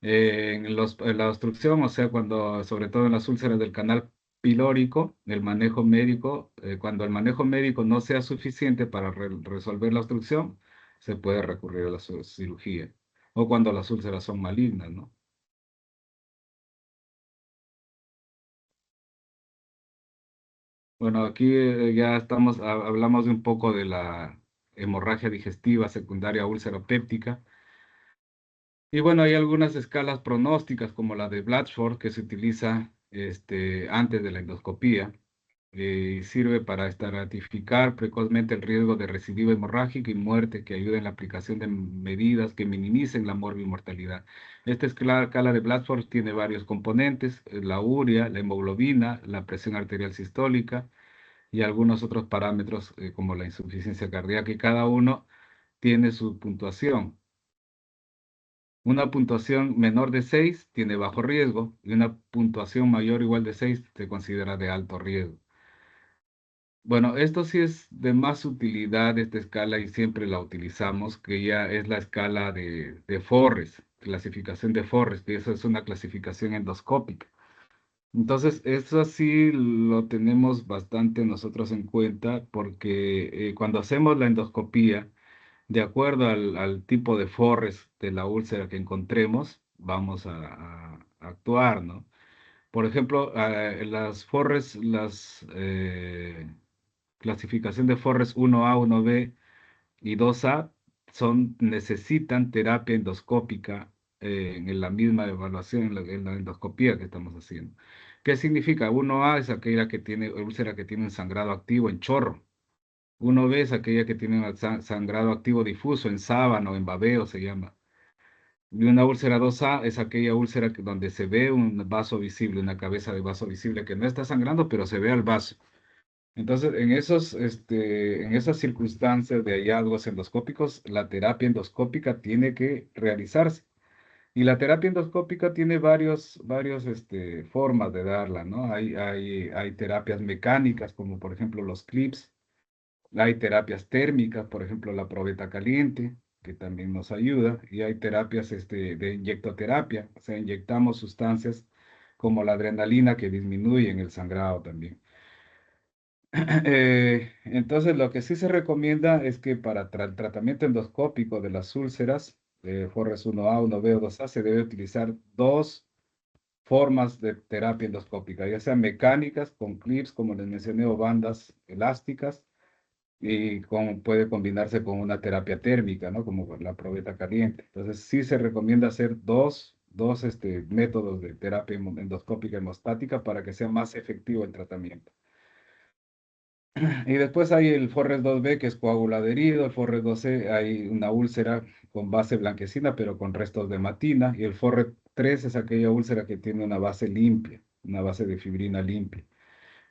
En la obstrucción, o sea, cuando, sobre todo en las úlceras del canal pilórico, el manejo médico, cuando el manejo médico no sea suficiente para resolver la obstrucción, se puede recurrir a la cirugía. O cuando las úlceras son malignas, ¿no? Bueno, aquí ya hablamos de un poco de la hemorragia digestiva secundaria úlcera péptica. Y bueno, hay algunas escalas pronósticas como la de Blatchford que se utiliza antes de la endoscopía. Y sirve para estratificar precozmente el riesgo de recidiva hemorrágica y muerte, que ayuda en la aplicación de medidas que minimicen la morbimortalidad. Esta escala de Blatchford tiene varios componentes: la urea, la hemoglobina, la presión arterial sistólica y algunos otros parámetros como la insuficiencia cardíaca, y cada uno tiene su puntuación. Una puntuación menor de 6 tiene bajo riesgo y una puntuación mayor o igual de 6 se considera de alto riesgo. Bueno, esto sí es de más utilidad, esta escala, y siempre la utilizamos, que ya es la escala de Forres, clasificación de Forres, que eso es una clasificación endoscópica. Entonces, eso sí lo tenemos bastante nosotros en cuenta porque cuando hacemos la endoscopía, de acuerdo al tipo de Forres de la úlcera que encontremos, vamos a actuar, ¿no? Por ejemplo, las Forres, clasificación de Forres 1A, 1B y 2A necesitan terapia endoscópica en la misma evaluación, en la endoscopía que estamos haciendo. ¿Qué significa? 1A es aquella que tiene úlcera que tiene un sangrado activo en chorro. 1B es aquella que tiene un sangrado activo difuso en sábano, en babeo se llama. Y una úlcera 2A es aquella úlcera donde se ve un vaso visible, una cabeza de vaso visible que no está sangrando, pero se ve al vaso. Entonces, en esas circunstancias de hallazgos endoscópicos, la terapia endoscópica tiene que realizarse. Y la terapia endoscópica tiene varios formas de darla, ¿no? Hay terapias mecánicas, como por ejemplo los clips. Hay terapias térmicas, por ejemplo la probeta caliente, que también nos ayuda. Y hay terapias de inyectoterapia, o sea, inyectamos sustancias como la adrenalina que disminuyen el sangrado también. Entonces, lo que sí se recomienda es que para el tratamiento endoscópico de las úlceras, Forres 1A, 1B o 2A, se debe utilizar dos formas de terapia endoscópica, ya sean mecánicas, con clips, como les mencioné, o bandas elásticas, y puede combinarse con una terapia térmica, ¿no? Como la probeta caliente. Entonces, sí se recomienda hacer dos métodos de terapia endoscópica hemostática para que sea más efectivo el tratamiento. Y después hay el Forres 2B, que es coágulo adherido. El Forres 2C hay una úlcera con base blanquecina, pero con restos de matina. Y el Forres 3 es aquella úlcera que tiene una base limpia, una base de fibrina limpia.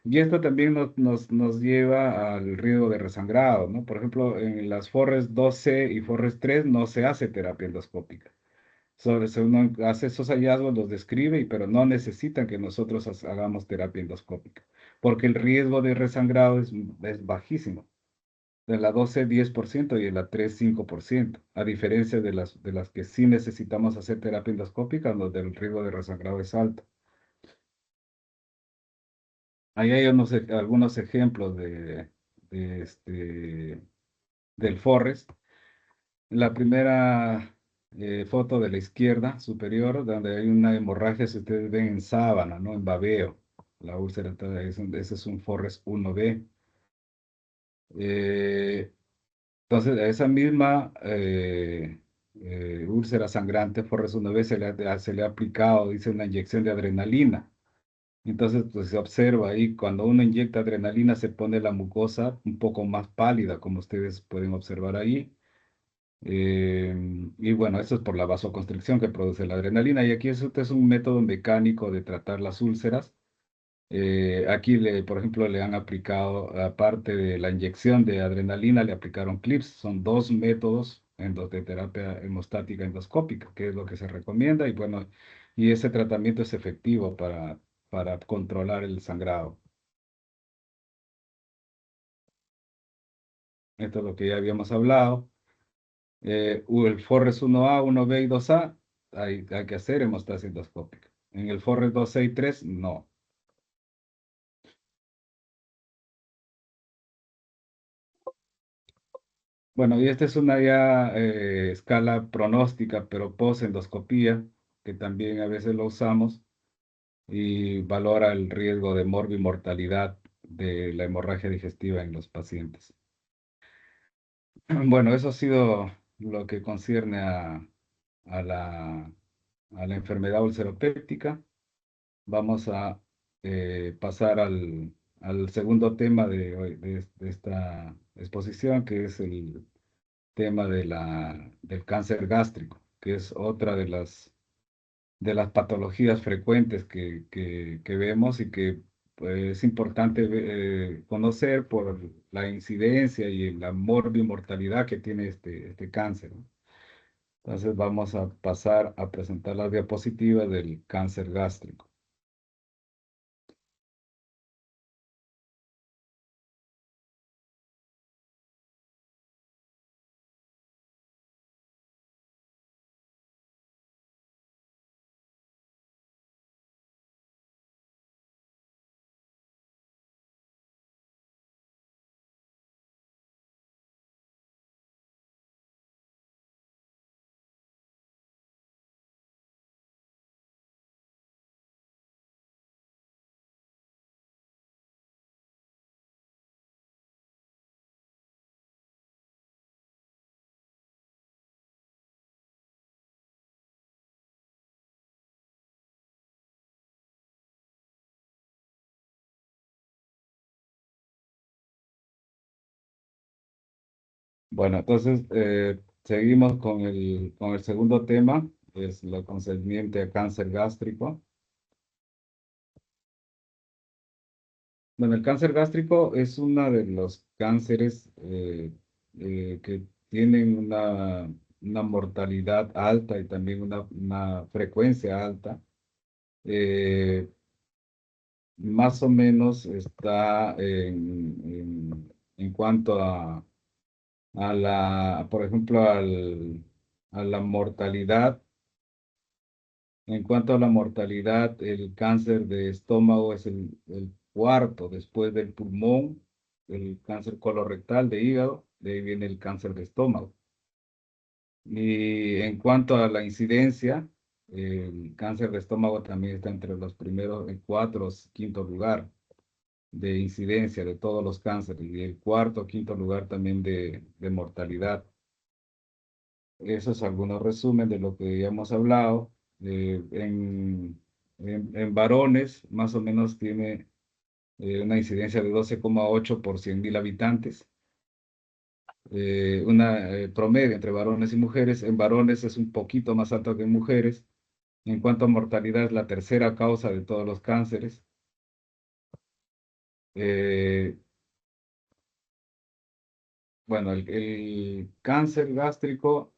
Y esto también nos lleva al riesgo de resangrado, ¿no? Por ejemplo, en las Forres 2C y Forres 3 no se hace terapia endoscópica. Si uno hace esos hallazgos, los describe, pero no necesitan que nosotros hagamos terapia endoscópica, porque el riesgo de resangrado es bajísimo. De la 12, 10% y de la 3, 5%, a diferencia de las que sí necesitamos hacer terapia endoscópica, donde el riesgo de resangrado es alto. Ahí hay algunos ejemplos del Forrest. La primera foto de la izquierda superior, donde hay una hemorragia, si ustedes ven en sábana, ¿no? En babeo. La úlcera, ese es un Forrest 1B. Eh, entonces, a esa misma úlcera sangrante, Forrest 1B, se le ha aplicado, dice, una inyección de adrenalina. Entonces, pues se observa ahí, cuando uno inyecta adrenalina, se pone la mucosa un poco más pálida, como ustedes pueden observar ahí. Y bueno, eso es por la vasoconstricción que produce la adrenalina. Y aquí este es un método mecánico de tratar las úlceras. Aquí, por ejemplo, le han aplicado, aparte de la inyección de adrenalina, le aplicaron clips. Son dos métodos de terapia hemostática endoscópica, que es lo que se recomienda. Y bueno, y ese tratamiento es efectivo para controlar el sangrado. Esto es lo que ya habíamos hablado. El Forres 1A, 1B y 2A, hay que hacer hemostasia endoscópica. En el Forres 2C y 3, no. Bueno, y esta es una ya escala pronóstica, pero post-endoscopía, que también a veces lo usamos, y valora el riesgo de morbimortalidad de la hemorragia digestiva en los pacientes. Bueno, eso ha sido lo que concierne a la enfermedad ulceropéptica. Vamos a pasar al segundo tema de, de esta exposición, que es el tema del cáncer gástrico, que es otra de las patologías frecuentes que vemos y que pues, es importante conocer por la incidencia y la morbimortalidad que tiene este cáncer, ¿no? Entonces vamos a pasar a presentar las diapositivas del cáncer gástrico. Bueno, entonces seguimos con el segundo tema, es lo concerniente a cáncer gástrico. Bueno, el cáncer gástrico es uno de los cánceres que tienen una mortalidad alta y también una frecuencia alta. Eh, Más o menos está en cuanto por ejemplo, a la mortalidad. En cuanto a la mortalidad, el cáncer de estómago es el cuarto después del pulmón, el cáncer colorectal de hígado, de ahí viene el cáncer de estómago. Y en cuanto a la incidencia, el cáncer de estómago también está entre los primeros, el cuatro o quinto lugar de incidencia de todos los cánceres y el cuarto o quinto lugar también de mortalidad. Eso es algunos resumen de lo que ya hemos hablado. En varones, más o menos tiene una incidencia de 12,8 por 100.000 habitantes. Una promedio entre varones y mujeres. En varones es un poquito más alto que en mujeres. En cuanto a mortalidad, es la tercera causa de todos los cánceres. Eh, bueno, el cáncer gástrico,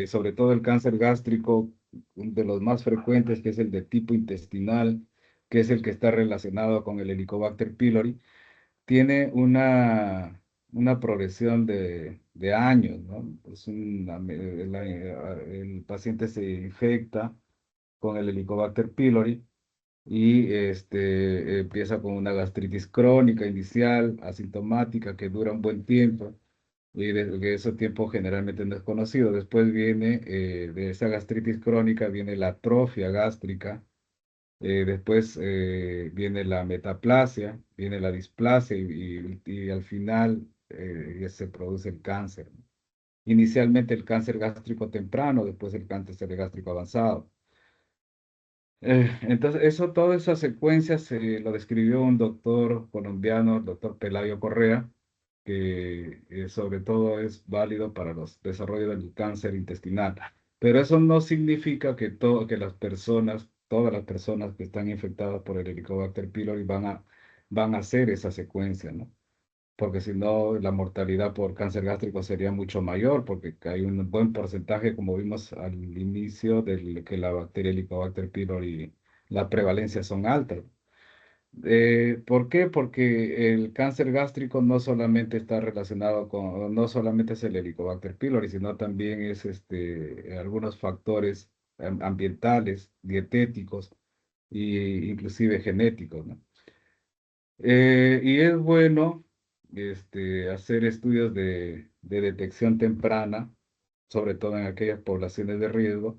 sobre todo el cáncer gástrico, de los más frecuentes, que es el de tipo intestinal, que es el que está relacionado con el Helicobacter pylori, tiene una progresión de años, ¿no? El paciente se infecta con el Helicobacter pylori y empieza con una gastritis crónica inicial, asintomática, que dura un buen tiempo y de ese tiempo generalmente no es conocido. Después viene, de esa gastritis crónica, viene la atrofia gástrica, después viene la metaplasia, viene la displasia y al final ya se produce el cáncer. Inicialmente el cáncer gástrico temprano, después el cáncer gástrico avanzado. Entonces, toda esa secuencia se lo describió un doctor colombiano, el doctor Pelayo Correa, que sobre todo es válido para los desarrollos del cáncer intestinal. Pero eso no significa que todas las personas que están infectadas por el Helicobacter pylori van a hacer esa secuencia, ¿no? Porque si no, la mortalidad por cáncer gástrico sería mucho mayor, porque hay un buen porcentaje, como vimos al inicio, de que la bacteria Helicobacter pylori, la prevalencia son altas. ¿Por qué? Porque el cáncer gástrico no solamente está relacionado no solamente es el Helicobacter pylori, sino también es algunos factores ambientales, dietéticos e inclusive genéticos, ¿no? Y es bueno hacer estudios de detección temprana, sobre todo en aquellas poblaciones de riesgo,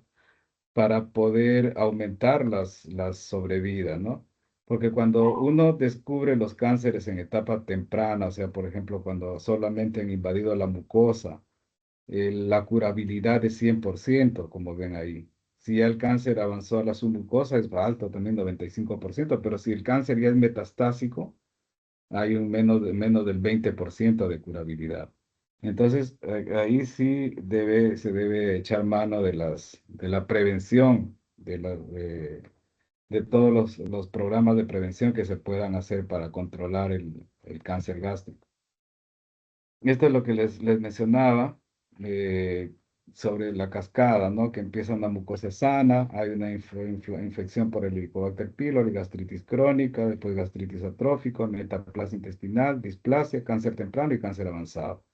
para poder aumentar las sobrevidas, ¿no? Porque cuando uno descubre los cánceres en etapa temprana, o sea, por ejemplo, cuando solamente han invadido la mucosa, la curabilidad es 100%, como ven ahí. Si ya el cáncer avanzó a la submucosa, es alto también 95%, pero si el cáncer ya es metastásico, hay un menos del 20% de curabilidad. Entonces, ahí sí se debe echar mano de la prevención, de todos los programas de prevención que se puedan hacer para controlar el cáncer gástrico. Esto es lo que les mencionaba eh, sobre la cascada, ¿no? Que empieza una mucosa sana, hay una infección por el Helicobacter pylori, gastritis crónica, después gastritis atrófica, metaplasia intestinal, displasia, cáncer temprano y cáncer avanzado.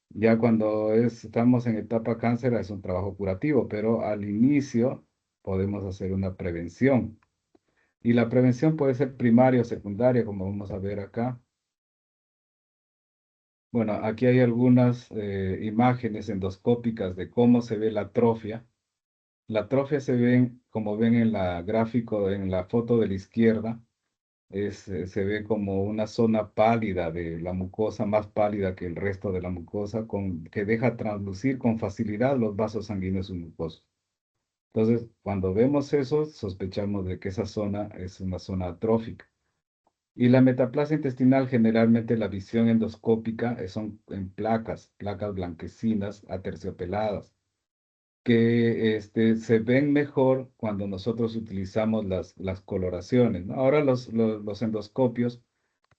Ya cuando estamos en etapa cáncer es un trabajo curativo, pero al inicio podemos hacer una prevención. Y la prevención puede ser primaria o secundaria, como vamos a ver acá. Bueno, aquí hay algunas imágenes endoscópicas de cómo se ve la atrofia. La atrofia se ve, como ven en la gráfico, en la foto de la izquierda, se ve como una zona pálida de la mucosa, más pálida que el resto de la mucosa, que deja translucir con facilidad los vasos sanguíneos submucosos. Entonces, cuando vemos eso, sospechamos de que esa zona es una zona atrófica. Y la metaplasia intestinal, generalmente la visión endoscópica son en placas blanquecinas aterciopeladas, que se ven mejor cuando nosotros utilizamos las coloraciones, ¿no? Ahora los endoscopios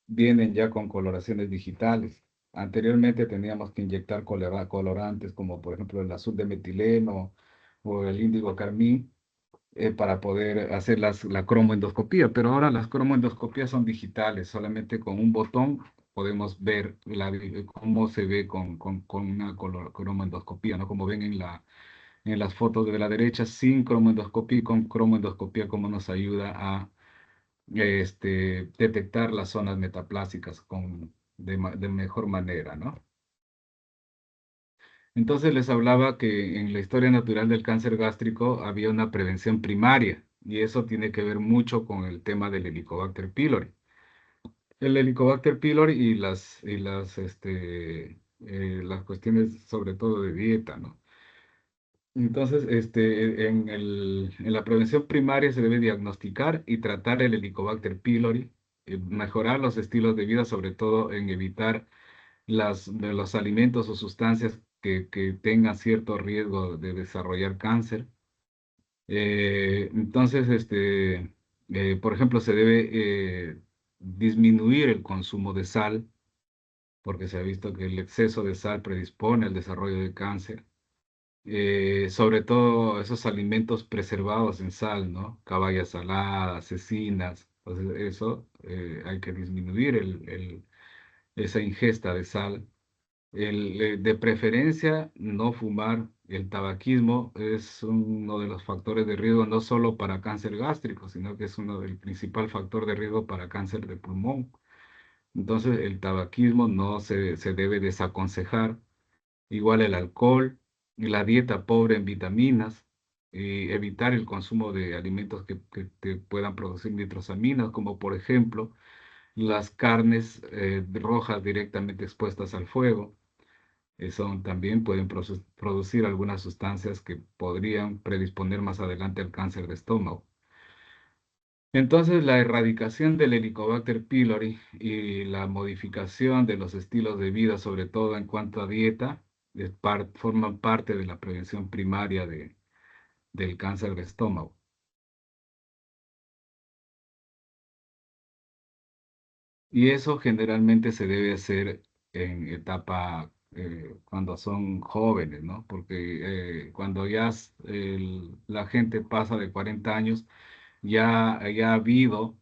vienen ya con coloraciones digitales. Anteriormente teníamos que inyectar colorantes como por ejemplo el azul de metileno o el índigo carmín para poder hacer la cromoendoscopía, pero ahora las cromoendoscopías son digitales, solamente con un botón podemos ver cómo se ve con una cromoendoscopía, ¿no? Como ven en las fotos de la derecha, sin cromoendoscopía y con cromoendoscopía, cómo nos ayuda a detectar las zonas metaplásicas de mejor manera, ¿no? Entonces les hablaba que en la historia natural del cáncer gástrico había una prevención primaria y eso tiene que ver mucho con el tema del Helicobacter pylori. El Helicobacter pylori las cuestiones sobre todo de dieta, ¿no? Entonces, en la prevención primaria se debe diagnosticar y tratar el Helicobacter pylori, mejorar los estilos de vida, sobre todo en evitar de los alimentos o sustancias que tengan cierto riesgo de desarrollar cáncer. Entonces, por ejemplo, se debe disminuir el consumo de sal, porque se ha visto que el exceso de sal predispone al desarrollo de cáncer. Sobre todo esos alimentos preservados en sal, ¿no? Caballas saladas, cecinas, entonces eso hay que disminuir esa ingesta de sal. De preferencia, no fumar. El tabaquismo es uno de los factores de riesgo no solo para cáncer gástrico, sino que es el principal factor de riesgo para cáncer de pulmón. Entonces, el tabaquismo no se debe desaconsejar. Igual el alcohol y la dieta pobre en vitaminas, y evitar el consumo de alimentos que te puedan producir nitrosaminas, como por ejemplo las carnes rojas directamente expuestas al fuego eso también pueden producir algunas sustancias que podrían predisponer más adelante al cáncer de estómago. Entonces, la erradicación del Helicobacter pylori y la modificación de los estilos de vida, sobre todo en cuanto a dieta, forman parte de la prevención primaria del cáncer de estómago. Y eso generalmente se debe hacer en etapa cuando son jóvenes, ¿no? Porque cuando la gente pasa de 40 años, ya ha habido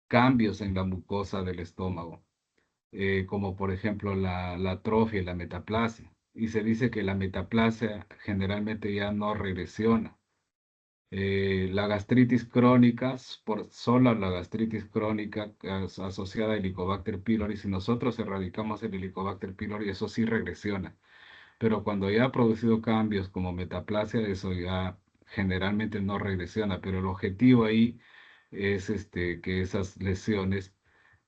cambios en la mucosa del estómago, como por ejemplo la atrofia y la metaplasia. Y se dice que la metaplasia generalmente ya no regresiona. La gastritis crónica, por sola la gastritis crónica asociada al Helicobacter pylori, si nosotros erradicamos el Helicobacter pylori, eso sí regresiona. Pero cuando ya ha producido cambios como metaplasia, eso ya generalmente no regresiona. Pero el objetivo ahí es que esas lesiones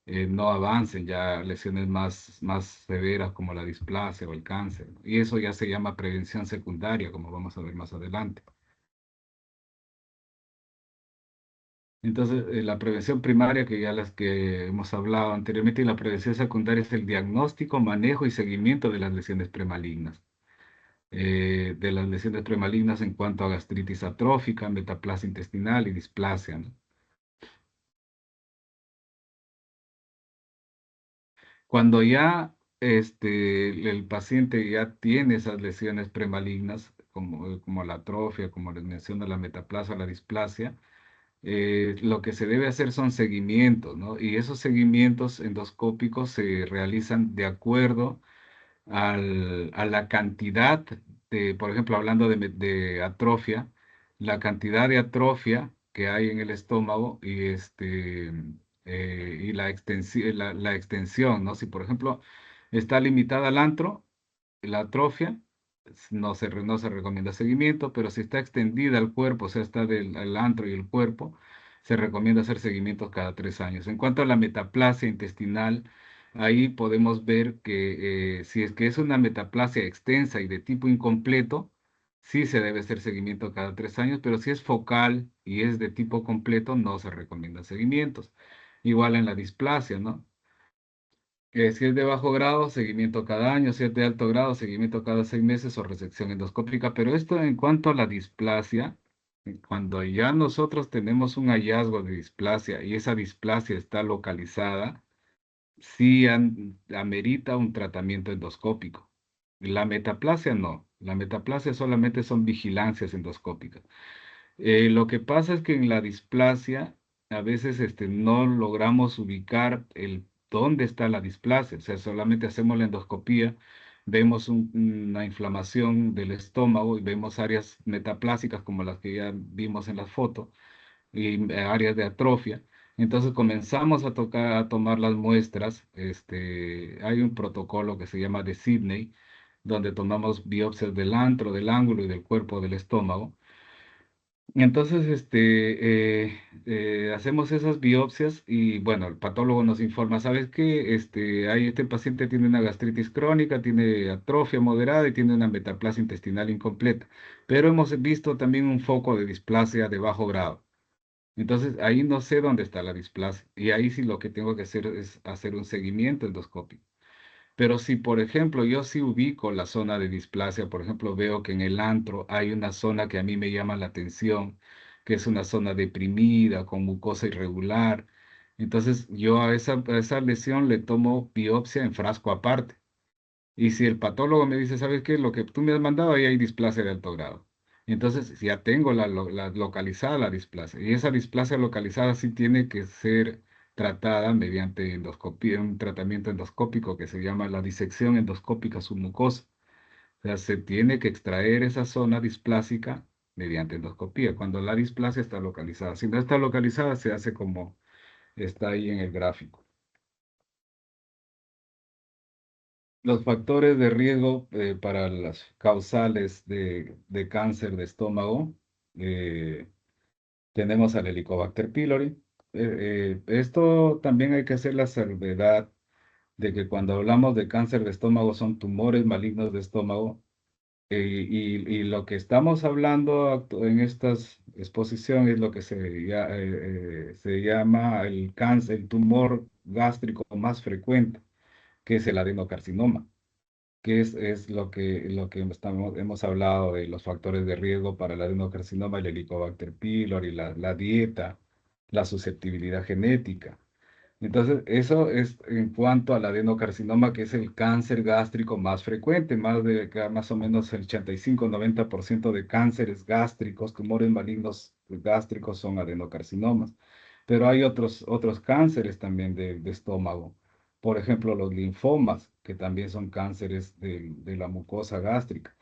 no avancen ya a lesiones más severas como la displasia o el cáncer. Y eso ya se llama prevención secundaria, como vamos a ver más adelante. Entonces, la prevención primaria, que ya las que hemos hablado anteriormente, y la prevención secundaria es el diagnóstico, manejo y seguimiento de las lesiones premalignas. De las lesiones premalignas en cuanto a gastritis atrófica, metaplasia intestinal y displasia, ¿no? Cuando ya el paciente ya tiene esas lesiones premalignas, como la atrofia, como les menciono, la metaplasia, la displasia, lo que se debe hacer son seguimientos, ¿no? Y esos seguimientos endoscópicos se realizan de acuerdo a la cantidad por ejemplo, hablando de atrofia, la cantidad de atrofia que hay en el estómago y la extensión, ¿no? Si, por ejemplo, está limitada al antro, la atrofia, no se recomienda seguimiento, pero si está extendida al cuerpo, o sea, está del antro y el cuerpo, se recomienda hacer seguimientos cada 3 años. En cuanto a la metaplasia intestinal, ahí podemos ver que si es que es una metaplasia extensa y de tipo incompleto, sí se debe hacer seguimiento cada 3 años, pero si es focal y es de tipo completo, no se recomiendan seguimientos. Igual en la displasia, ¿no? Si es de bajo grado, seguimiento cada año; si es de alto grado, seguimiento cada 6 meses o resección endoscópica. Pero esto en cuanto a la displasia, cuando ya nosotros tenemos un hallazgo de displasia y esa displasia está localizada, sí amerita un tratamiento endoscópico. La metaplasia no. La metaplasia solamente son vigilancias endoscópicas. Lo que pasa es que en la displasia a veces no logramos ubicar dónde está la displasia. O sea, solamente hacemos la endoscopía, vemos una inflamación del estómago y vemos áreas metaplásicas como las que ya vimos en la foto, y áreas de atrofia. Entonces comenzamos a tomar las muestras. Hay un protocolo que se llama de Sydney, donde tomamos biopsias del antro, del ángulo y del cuerpo del estómago. Y entonces, hacemos esas biopsias y bueno, el patólogo nos informa: ¿sabes qué? Este paciente tiene una gastritis crónica, tiene atrofia moderada y tiene una metaplasia intestinal incompleta, pero hemos visto también un foco de displasia de bajo grado. Entonces, ahí no sé dónde está la displasia y ahí sí lo que tengo que hacer es hacer un seguimiento endoscópico. Pero si, por ejemplo, yo sí ubico la zona de displasia, por ejemplo, veo que en el antro hay una zona que a mí me llama la atención, que es una zona deprimida, con mucosa irregular. Entonces, yo a esa lesión le tomo biopsia en frasco aparte. Y si el patólogo me dice: ¿sabes qué? Lo que tú me has mandado, ahí hay displasia de alto grado. Entonces, ya tengo la localizada la displasia. Y esa displasia localizada sí tiene que ser tratada mediante endoscopía, un tratamiento endoscópico que se llama la disección endoscópica submucosa. O sea, se tiene que extraer esa zona displásica mediante endoscopía, cuando la displasia está localizada. Si no está localizada, se hace como está ahí en el gráfico. Los factores de riesgo para las causales de cáncer de estómago: eh, tenemos al Helicobacter pylori. Esto también hay que hacer la salvedad de que cuando hablamos de cáncer de estómago son tumores malignos de estómago, y lo que estamos hablando en esta exposición es lo que se llama el cáncer, el tumor gástrico más frecuente, que es el adenocarcinoma, que es lo que hemos hablado de los factores de riesgo para el adenocarcinoma: el Helicobacter pylori, la dieta, la susceptibilidad genética. Entonces, eso es en cuanto al adenocarcinoma, que es el cáncer gástrico más frecuente. Más o menos el 85-90% de cánceres gástricos, tumores malignos gástricos, son adenocarcinomas. Pero hay otros cánceres también de estómago. Por ejemplo, los linfomas, que también son cánceres de la mucosa gástrica.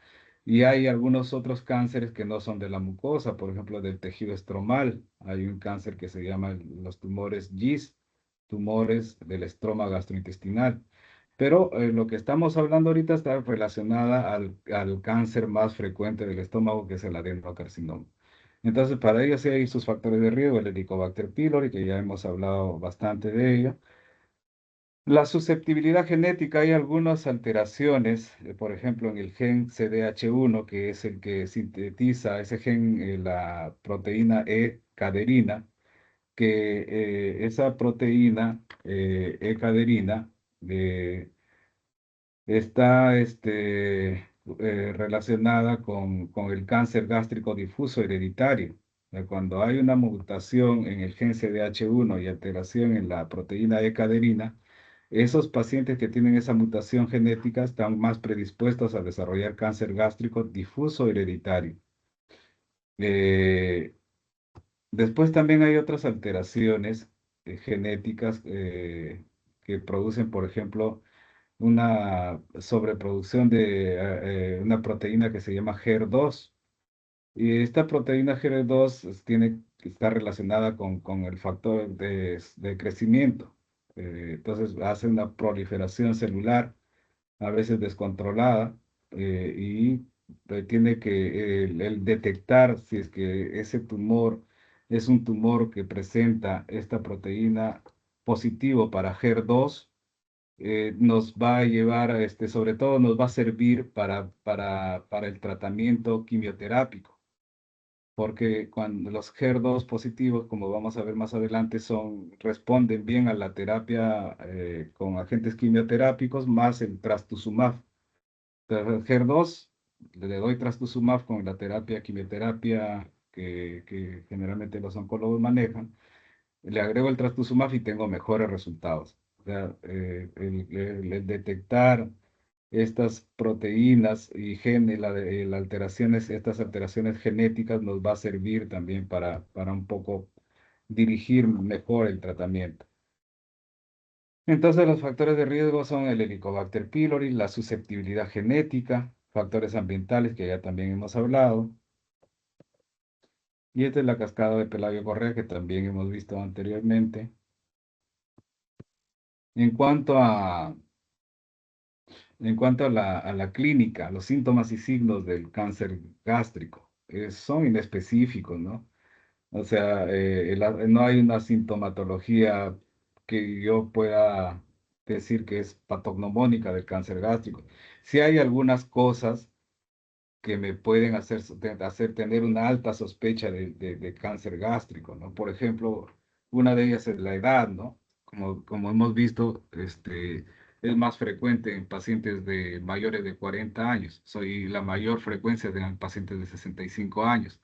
Y hay algunos otros cánceres que no son de la mucosa, por ejemplo, del tejido estromal. Hay un cáncer que se llama los tumores GIS, tumores del estroma gastrointestinal. Pero lo que estamos hablando ahorita está relacionada al cáncer más frecuente del estómago, que es el adenocarcinoma. Entonces, para ello sí hay sus factores de riesgo: el Helicobacter pylori, que ya hemos hablado bastante de ello. La susceptibilidad genética: hay algunas alteraciones, por ejemplo, en el gen CDH1, que es el que sintetiza ese gen, la proteína E-caderina, que esa proteína E-caderina está relacionada con el cáncer gástrico difuso hereditario. Cuando hay una mutación en el gen CDH1 y alteración en la proteína E-caderina, esos pacientes que tienen esa mutación genética están más predispuestos a desarrollar cáncer gástrico difuso hereditario. Eh, Después también hay otras alteraciones genéticas que producen, por ejemplo, una sobreproducción de una proteína que se llama HER2. Y esta proteína HER2 está relacionada con el factor de crecimiento. Entonces hace una proliferación celular, a veces descontrolada, y tiene que el detectar si es que ese tumor es un tumor que presenta esta proteína positivo para HER2. Nos va a llevar, sobre todo nos va a servir para el tratamiento quimioterápico. porque cuando los HER2 positivos, como vamos a ver más adelante, responden bien a la terapia con agentes quimioterápicos más el trastuzumab. Entonces, el HER2 le doy trastuzumab con la terapia quimioterapia que generalmente los oncólogos manejan, le agrego el trastuzumab y tengo mejores resultados. O sea, el detectar estas proteínas y estas alteraciones genéticas nos va a servir también para un poco dirigir mejor el tratamiento. Entonces, los factores de riesgo son el Helicobacter pylori, la susceptibilidad genética, factores ambientales que ya también hemos hablado, y esta es la cascada de Pelayo Correa que también hemos visto anteriormente. En cuanto a, en cuanto a la clínica, los síntomas y signos del cáncer gástrico son inespecíficos, ¿no? O sea, no hay una sintomatología que yo pueda decir que es patognomónica del cáncer gástrico. Sí hay algunas cosas que me pueden hacer tener una alta sospecha de cáncer gástrico, ¿no? Por ejemplo, una de ellas es la edad, ¿no? Como hemos visto, es más frecuente en pacientes de mayores de 40 años. Soy la mayor frecuencia de pacientes de 65 años.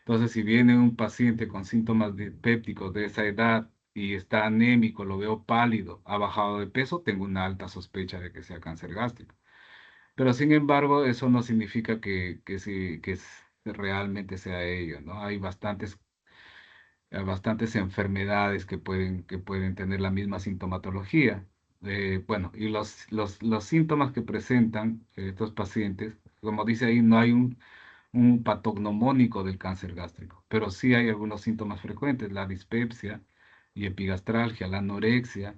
Entonces, si viene un paciente con síntomas pépticos de esa edad y está anémico, lo veo pálido, ha bajado de peso, tengo una alta sospecha de que sea cáncer gástrico. Pero sin embargo, eso no significa realmente sea ello, ¿no? Hay bastantes enfermedades que pueden tener la misma sintomatología. Bueno, y los síntomas que presentan estos pacientes, como dice ahí, no hay un patognomónico del cáncer gástrico, pero sí hay algunos síntomas frecuentes, la dispepsia y epigastralgia, la anorexia.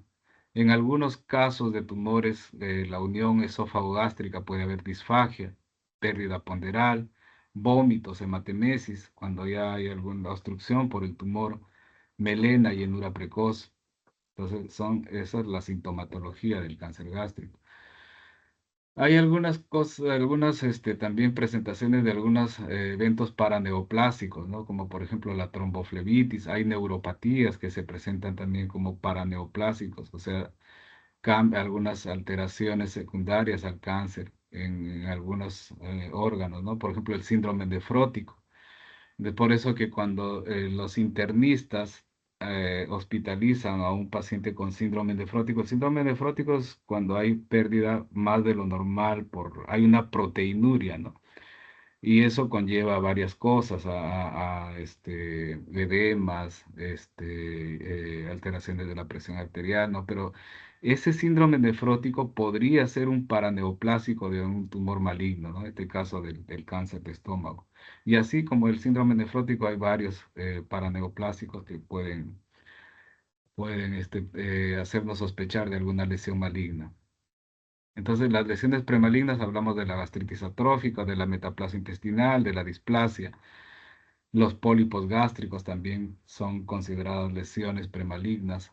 En algunos casos de tumores de la unión esófago-gástrica puede haber disfagia, pérdida ponderal, vómitos, hematemesis, cuando ya hay alguna obstrucción por el tumor, melena, llenura precoz. Entonces, esa es la sintomatología del cáncer gástrico. Hay algunas cosas, también presentaciones de algunos eventos paraneoplásicos, ¿no? Como por ejemplo la tromboflebitis. Hay neuropatías que se presentan también como paraneoplásicos, o sea, algunas alteraciones secundarias al cáncer en algunos órganos, ¿no? Por ejemplo, el síndrome nefrótico. Por eso que cuando los internistas hospitalizan a un paciente con síndrome nefrótico, el síndrome nefrótico es cuando hay pérdida más de lo normal, hay una proteinuria, ¿no? Y eso conlleva varias cosas, edemas, alteraciones de la presión arterial, ¿no? Pero ese síndrome nefrótico podría ser un paraneoplásico de un tumor maligno, ¿no? En este caso del cáncer de estómago. Y así como el síndrome nefrótico, hay varios paraneoplásicos que pueden hacernos sospechar de alguna lesión maligna. Entonces, las lesiones premalignas hablamos de la gastritis atrófica, de la metaplasia intestinal, de la displasia. Los pólipos gástricos también son considerados lesiones premalignas.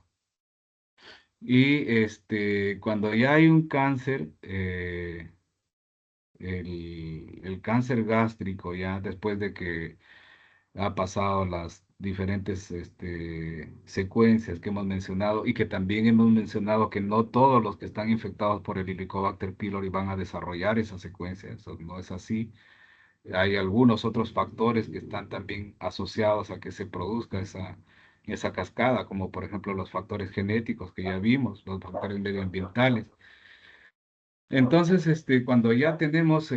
Y cuando ya hay un cáncer, el cáncer gástrico, ya después de que ha pasado las diferentes secuencias que hemos mencionado y que también hemos mencionado que no todos los que están infectados por el Helicobacter pylori van a desarrollar esa secuencia, eso no es así. Hay algunos otros factores que están también asociados a que se produzca esa cascada, como por ejemplo los factores genéticos que ya vimos, los factores medioambientales. Entonces, cuando ya tenemos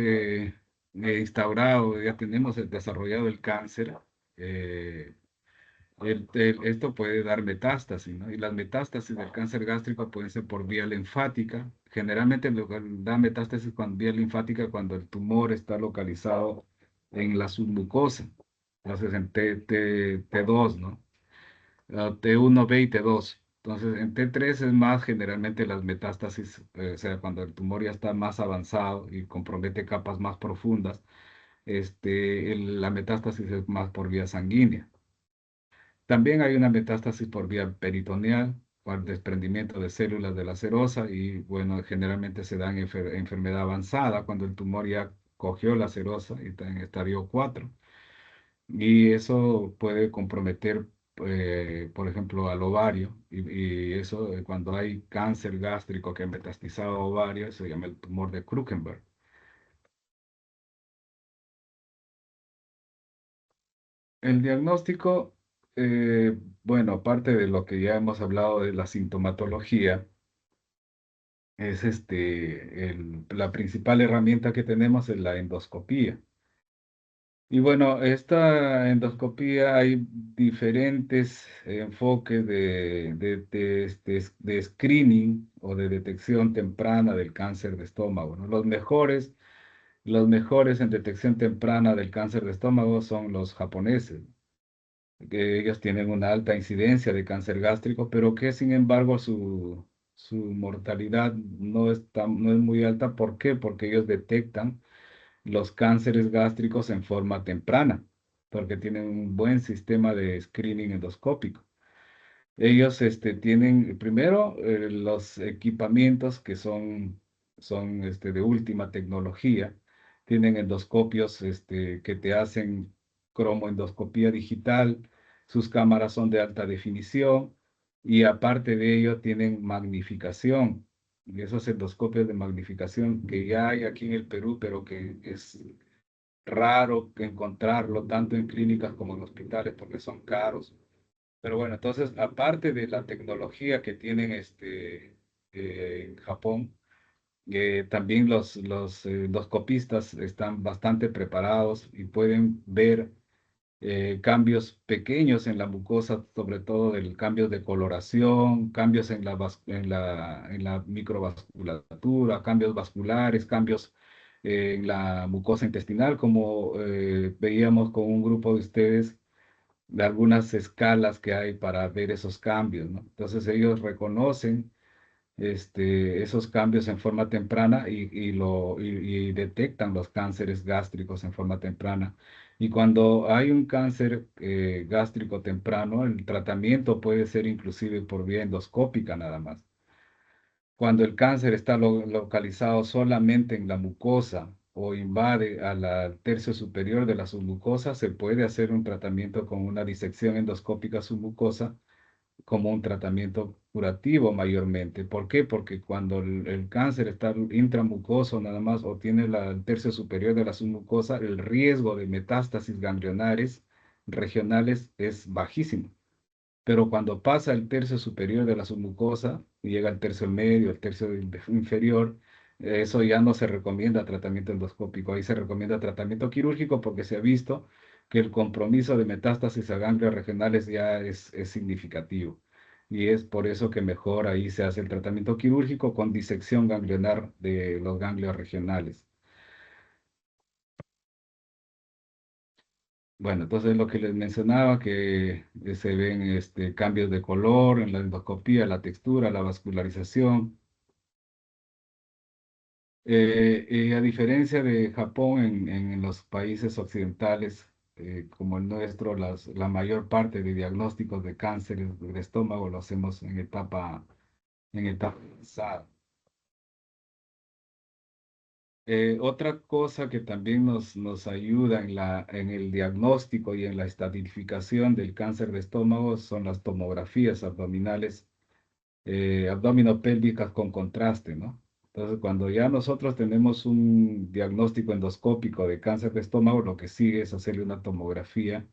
instaurado, ya tenemos desarrollado el cáncer, eh, esto puede dar metástasis, ¿no? Y las metástasis del cáncer gástrico pueden ser por vía linfática. Generalmente lo que da metástasis con vía linfática cuando el tumor está localizado en la submucosa. Entonces en T2, ¿no? T1B y T2. Entonces en T3 es más generalmente las metástasis, o sea, cuando el tumor ya está más avanzado y compromete capas más profundas, la metástasis es más por vía sanguínea. También hay una metástasis por vía peritoneal, por desprendimiento de células de la serosa y bueno, generalmente se da en enfermedad avanzada cuando el tumor ya cogió la serosa y está en estadio 4. y eso puede comprometer, por ejemplo, al ovario, y eso cuando hay cáncer gástrico que ha metastizado a ovario, se llama el tumor de Krukenberg. El diagnóstico, bueno, aparte de lo que ya hemos hablado de la sintomatología, es la principal herramienta que tenemos es la endoscopía. Y bueno, esta endoscopía hay diferentes enfoques de screening o de detección temprana del cáncer de estómago, ¿no? Los mejores en detección temprana del cáncer de estómago son los japoneses, que ellos tienen una alta incidencia de cáncer gástrico, pero que sin embargo su mortalidad no es muy alta. ¿Por qué? Porque ellos detectan los cánceres gástricos en forma temprana, porque tienen un buen sistema de screening endoscópico. Ellos tienen primero los equipamientos que son de última tecnología. Tienen endoscopios que te hacen cromoendoscopía digital. Sus cámaras son de alta definición y aparte de ello tienen magnificación. Y esos endoscopios de magnificación que ya hay aquí en el Perú, pero que es raro encontrarlo tanto en clínicas como en hospitales porque son caros. Pero bueno, entonces, aparte de la tecnología que tienen en Japón, también los copistas están bastante preparados y pueden ver cambios pequeños en la mucosa, sobre todo cambios de coloración, cambios en la microvasculatura, cambios vasculares, cambios en la mucosa intestinal, como veíamos con un grupo de ustedes de algunas escalas que hay para ver esos cambios, ¿no? Entonces ellos reconocen esos cambios en forma temprana y detectan los cánceres gástricos en forma temprana. Y cuando hay un cáncer gástrico temprano, el tratamiento puede ser inclusive por vía endoscópica nada más. Cuando el cáncer está localizado solamente en la mucosa o invade al tercio superior de la submucosa, se puede hacer un tratamiento con una disección endoscópica submucosa como un tratamiento curativo mayormente. ¿Por qué? Porque cuando el cáncer está intramucoso nada más o tiene el tercio superior de la submucosa, el riesgo de metástasis ganglionares regionales es bajísimo. Pero cuando pasa el tercio superior de la submucosa y llega al tercio medio, el tercio inferior, eso ya no se recomienda tratamiento endoscópico, ahí se recomienda tratamiento quirúrgico porque se ha visto que el compromiso de metástasis a ganglios regionales ya es significativo. Y es por eso que mejor ahí se hace el tratamiento quirúrgico con disección ganglionar de los ganglios regionales. Bueno, entonces lo que les mencionaba, que se ven cambios de color en la endoscopía, la textura, la vascularización. Y a diferencia de Japón, en los países occidentales, como el nuestro, la mayor parte de diagnósticos de cánceres del estómago lo hacemos en etapa avanzada. Otra cosa que también nos ayuda en el diagnóstico y en la estratificación del cáncer de estómago son las tomografías abdominales, abdominopélvicas con contraste, ¿no? Entonces, cuando ya nosotros tenemos un diagnóstico endoscópico de cáncer de estómago, lo que sigue es hacerle una tomografía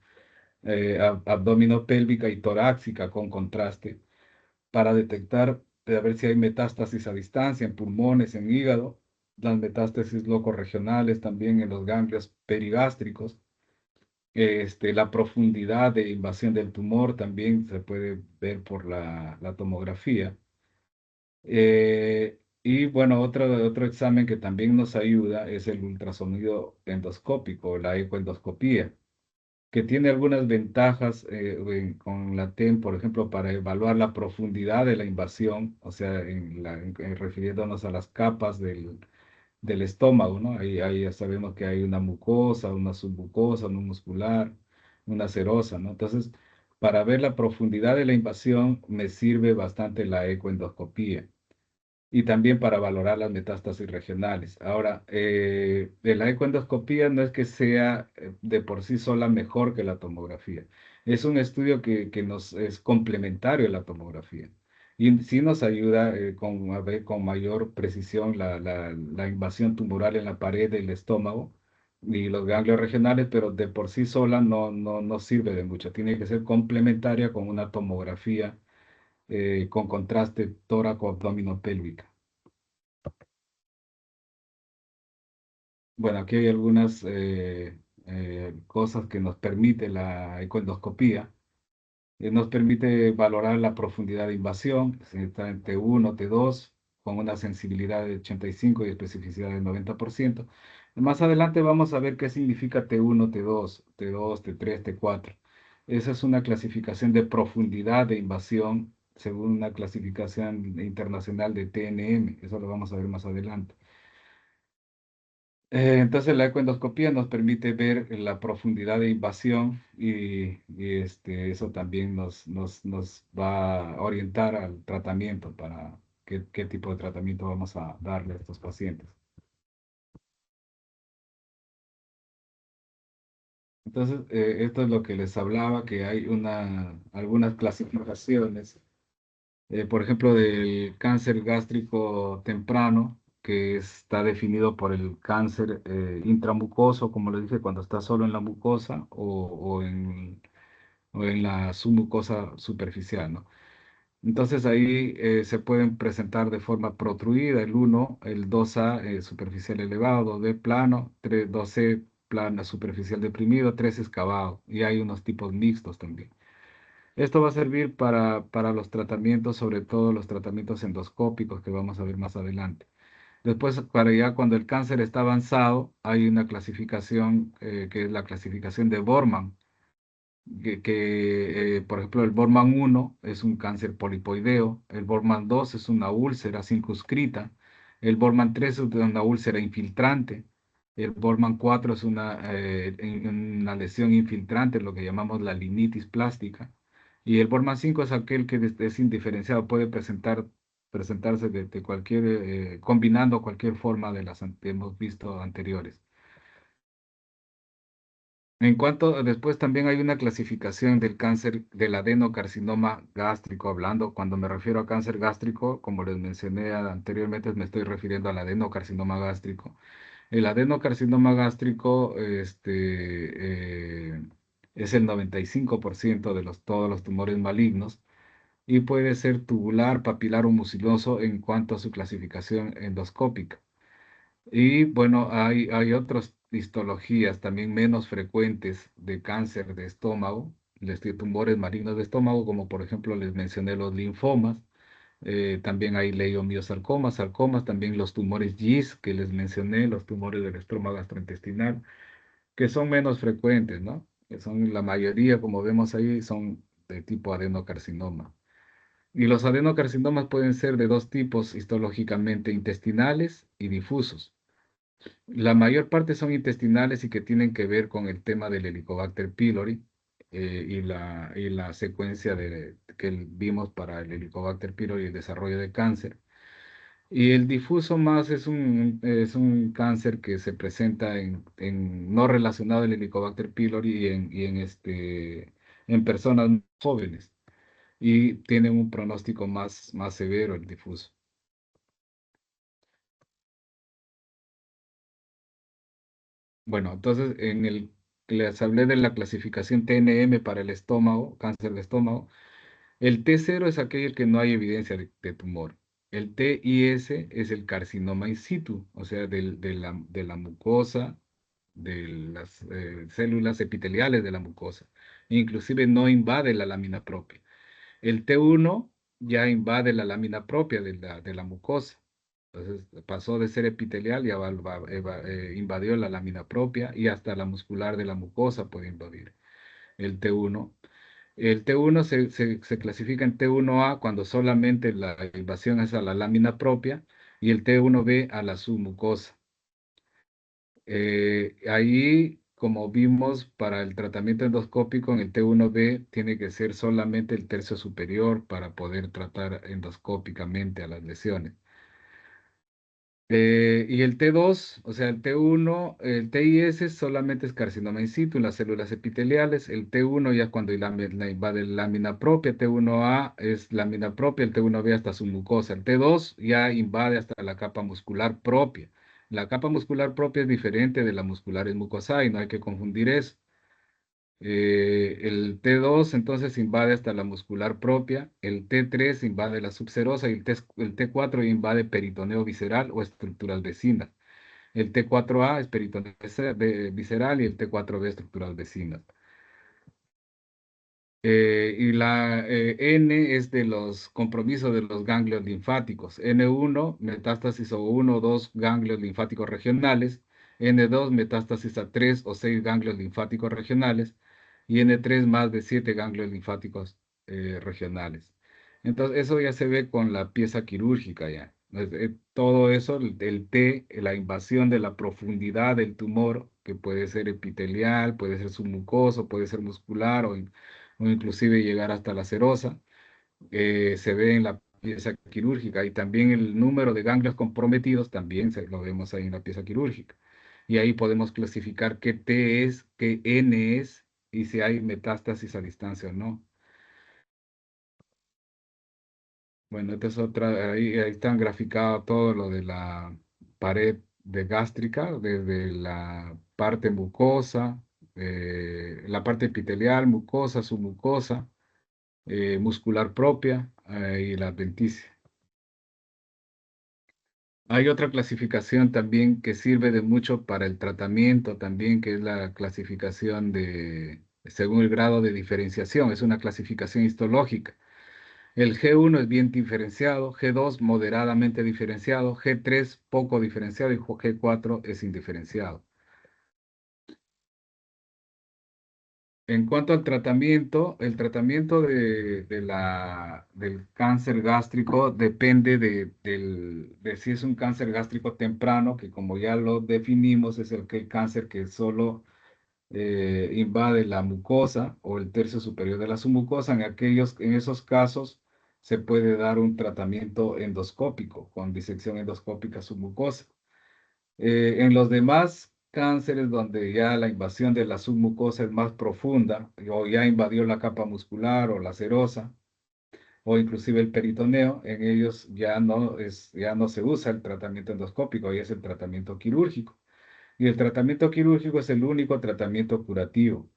abdominopélvica y torácica con contraste para detectar, a ver si hay metástasis a distancia en pulmones, en hígado, las metástasis locorregionales también en los ganglios perigástricos. La profundidad de invasión del tumor también se puede ver por la tomografía. Y bueno, otro examen que también nos ayuda es el ultrasonido endoscópico, la ecoendoscopía, que tiene algunas ventajas con la TEM, por ejemplo, para evaluar la profundidad de la invasión, o sea, refiriéndonos a las capas del estómago, ¿no? Ahí ya sabemos que hay una mucosa, una submucosa, una muscular, una serosa, ¿no? Entonces, para ver la profundidad de la invasión me sirve bastante la ecoendoscopía. y también para valorar las metástasis regionales. Ahora, la ecoendoscopía no es que sea de por sí sola mejor que la tomografía. Es un estudio que nos es complementario a la tomografía. Y sí nos ayuda a ver con mayor precisión la invasión tumoral en la pared del estómago y los ganglios regionales, pero de por sí sola no sirve de mucho. Tiene que ser complementaria con una tomografía con contraste tóraco-abdominopélvica. Bueno, aquí hay algunas cosas que nos permite la ecoendoscopía. Nos permite valorar la profundidad de invasión, si está en T1, T2, con una sensibilidad de 85 y especificidad del 90%. Más adelante vamos a ver qué significa T1, T2, T2, T3, T4. Esa es una clasificación de profundidad de invasión según una clasificación internacional de TNM. Eso lo vamos a ver más adelante. Entonces la ecoendoscopía nos permite ver la profundidad de invasión y eso también nos va a orientar al tratamiento para qué tipo de tratamiento vamos a darle a estos pacientes. Entonces, esto es lo que les hablaba, que hay algunas clasificaciones por ejemplo, del cáncer gástrico temprano, que está definido por el cáncer intramucoso, como les dije, cuando está solo en la mucosa o en la submucosa superficial, ¿no? Entonces ahí se pueden presentar de forma protruida el 1, el 2A superficial elevado, 2B plano, 2C plana superficial deprimido, 3 excavado, y hay unos tipos mixtos también. Esto va a servir para los tratamientos, sobre todo los tratamientos endoscópicos que vamos a ver más adelante. Después, para ya cuando el cáncer está avanzado, hay una clasificación que es la clasificación de Borman, por ejemplo, el Borman 1 es un cáncer polipoideo, el Borman 2 es una úlcera circunscrita, el Borman 3 es una úlcera infiltrante, el Borman 4 es una lesión infiltrante, lo que llamamos la linitis plástica, y el Borman 5 es aquel que es indiferenciado, puede presentarse de cualquier, combinando cualquier forma de las que hemos visto anteriores. Después también hay una clasificación del cáncer del adenocarcinoma gástrico, hablando, cuando me refiero a cáncer gástrico, como les mencioné anteriormente, me estoy refiriendo al adenocarcinoma gástrico. El adenocarcinoma gástrico, es el 95% de todos los tumores malignos y puede ser tubular, papilar o muciloso en cuanto a su clasificación endoscópica. Y bueno, hay otras histologías también menos frecuentes de cáncer de estómago, de tumores malignos de estómago, como por ejemplo les mencioné los linfomas, también hay leiomiosarcomas, sarcomas, también los tumores GIS que les mencioné, los tumores del estómago gastrointestinal, que son menos frecuentes, ¿no? Que son la mayoría, como vemos ahí, son de tipo adenocarcinoma. Y los adenocarcinomas pueden ser de dos tipos histológicamente, intestinales y difusos. La mayor parte son intestinales y que tienen que ver con el tema del Helicobacter pylori y la secuencia que vimos para el Helicobacter pylori y el desarrollo de cáncer. Y el difuso más es un cáncer que se presenta no relacionado al Helicobacter pylori en personas jóvenes y tiene un pronóstico más severo el difuso. Bueno, entonces les hablé de la clasificación TNM para el estómago, cáncer de estómago. El T0 es aquel que no hay evidencia de tumor. El TIS es el carcinoma in situ, o sea, de la mucosa, de las células epiteliales de la mucosa. Inclusive no invade la lámina propia. El T1 ya invade la lámina propia de la mucosa. Entonces pasó de ser epitelial y invadió la lámina propia y hasta la muscular de la mucosa puede invadir el T1. El T1 se clasifica en T1A cuando solamente la invasión es a la lámina propia y el T1B a la submucosa. Ahí, como vimos, para el tratamiento endoscópico en el T1B tiene que ser solamente el tercio superior para poder tratar endoscópicamente a las lesiones. Y el T2, o sea, el T1, el TIS solamente es carcinoma in situ en las células epiteliales. El T1 ya cuando la invade la lámina propia. T1A es lámina propia, el T1B hasta su mucosa. El T2 ya invade hasta la capa muscular propia. La capa muscular propia es diferente de la muscular mucosa y no hay que confundir eso. El T2 entonces invade hasta la muscular propia, el T3 invade la subserosa y el T4 invade peritoneo visceral o estructuras vecinas. El T4A es peritoneo visceral y el T4B estructuras vecinas. Y la N es de los compromisos de los ganglios linfáticos. N1, metástasis a uno o dos ganglios linfáticos regionales. N2, metástasis a 3 o 6 ganglios linfáticos regionales. Y N3, más de 7 ganglios linfáticos regionales. Entonces, eso ya se ve con la pieza quirúrgica ya. Todo eso, el T, la invasión de la profundidad del tumor, que puede ser epitelial, puede ser submucoso, puede ser muscular o inclusive llegar hasta la serosa, se ve en la pieza quirúrgica y también el número de ganglios comprometidos también lo vemos ahí en la pieza quirúrgica. Y ahí podemos clasificar qué T es, qué N es y si hay metástasis a distancia o no. Bueno, esta es otra, ahí están graficados todo lo de la pared de gástrica, desde la parte mucosa, la parte epitelial, mucosa, submucosa, muscular propia y la adventicia. Hay otra clasificación también que sirve de mucho para el tratamiento también, que es la clasificación según el grado de diferenciación, es una clasificación histológica. El G1 es bien diferenciado, G2 moderadamente diferenciado, G3 poco diferenciado y G4 es indiferenciado. En cuanto al tratamiento, el tratamiento del cáncer gástrico depende de si es un cáncer gástrico temprano, que como ya lo definimos, es el cáncer que solo invade la mucosa o el tercio superior de la submucosa. En esos casos se puede dar un tratamiento endoscópico con disección endoscópica submucosa. En los demás cánceres donde ya la invasión de la submucosa es más profunda o ya invadió la capa muscular o la serosa o inclusive el peritoneo, en ellos ya no se usa el tratamiento endoscópico, ya es el tratamiento quirúrgico. Y el tratamiento quirúrgico es el único tratamiento curativo.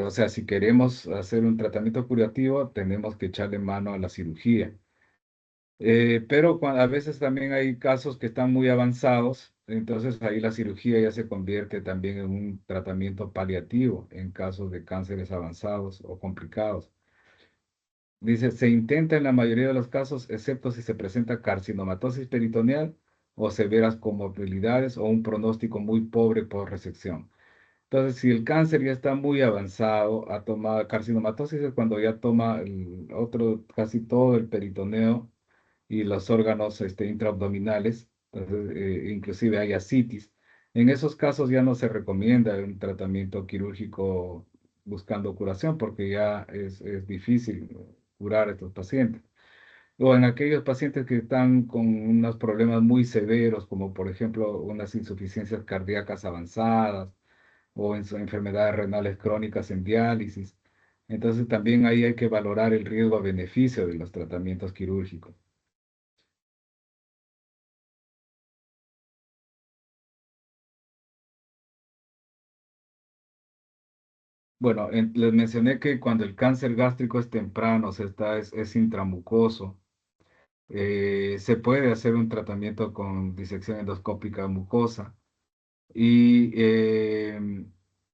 O sea, si queremos hacer un tratamiento curativo, tenemos que echarle mano a la cirugía. Pero a veces también hay casos que están muy avanzados, entonces ahí la cirugía ya se convierte también en un tratamiento paliativo en casos de cánceres avanzados o complicados. Dice, se intenta en la mayoría de los casos, excepto si se presenta carcinomatosis peritoneal o severas comorbilidades o un pronóstico muy pobre por resección. Entonces, si el cáncer ya está muy avanzado, ha tomado carcinomatosis es cuando ya toma casi todo el peritoneo y los órganos intraabdominales, entonces, inclusive hay ascitis. En esos casos ya no se recomienda un tratamiento quirúrgico buscando curación porque ya es difícil curar a estos pacientes. O en aquellos pacientes que están con unos problemas muy severos, como por ejemplo unas insuficiencias cardíacas avanzadas o en enfermedades renales crónicas en diálisis. Entonces también ahí hay que valorar el riesgo-beneficio de los tratamientos quirúrgicos. Bueno, les mencioné que cuando el cáncer gástrico es temprano, o sea, es intramucoso, se puede hacer un tratamiento con disección endoscópica mucosa. Y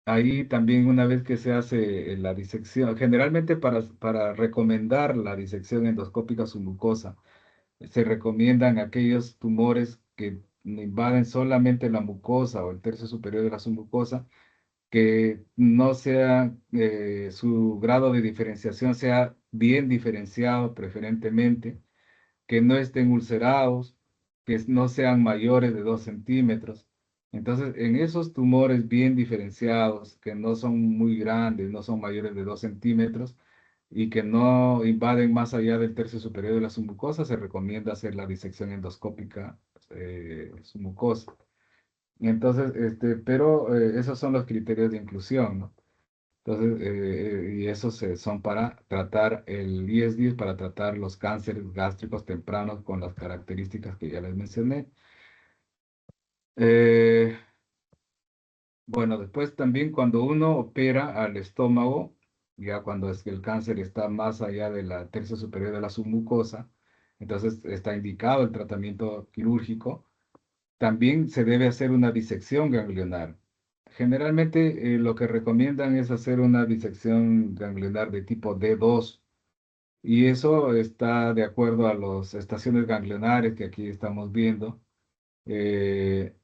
ahí también una vez que se hace la disección, generalmente para recomendar la disección endoscópica submucosa, se recomiendan aquellos tumores que invaden solamente la mucosa o el tercio superior de la submucosa que no sea, su grado de diferenciación sea bien diferenciado preferentemente, que no estén ulcerados, que no sean mayores de 2 centímetros. Entonces, en esos tumores bien diferenciados, que no son muy grandes, no son mayores de 2 centímetros, y que no invaden más allá del tercio superior de la submucosa, se recomienda hacer la disección endoscópica submucosa. Entonces, pero esos son los criterios de inclusión, ¿no? Entonces, y esos son para tratar el ISD, para tratar los cánceres gástricos tempranos con las características que ya les mencioné. Eh, bueno, después también cuando uno opera al estómago, ya cuando es que el cáncer está más allá de la tercio superior de la submucosa, entonces está indicado el tratamiento quirúrgico. También se debe hacer una disección ganglionar. Generalmente lo que recomiendan es hacer una disección ganglionar de tipo D2 y eso está de acuerdo a las estaciones ganglionares que aquí estamos viendo. Eh,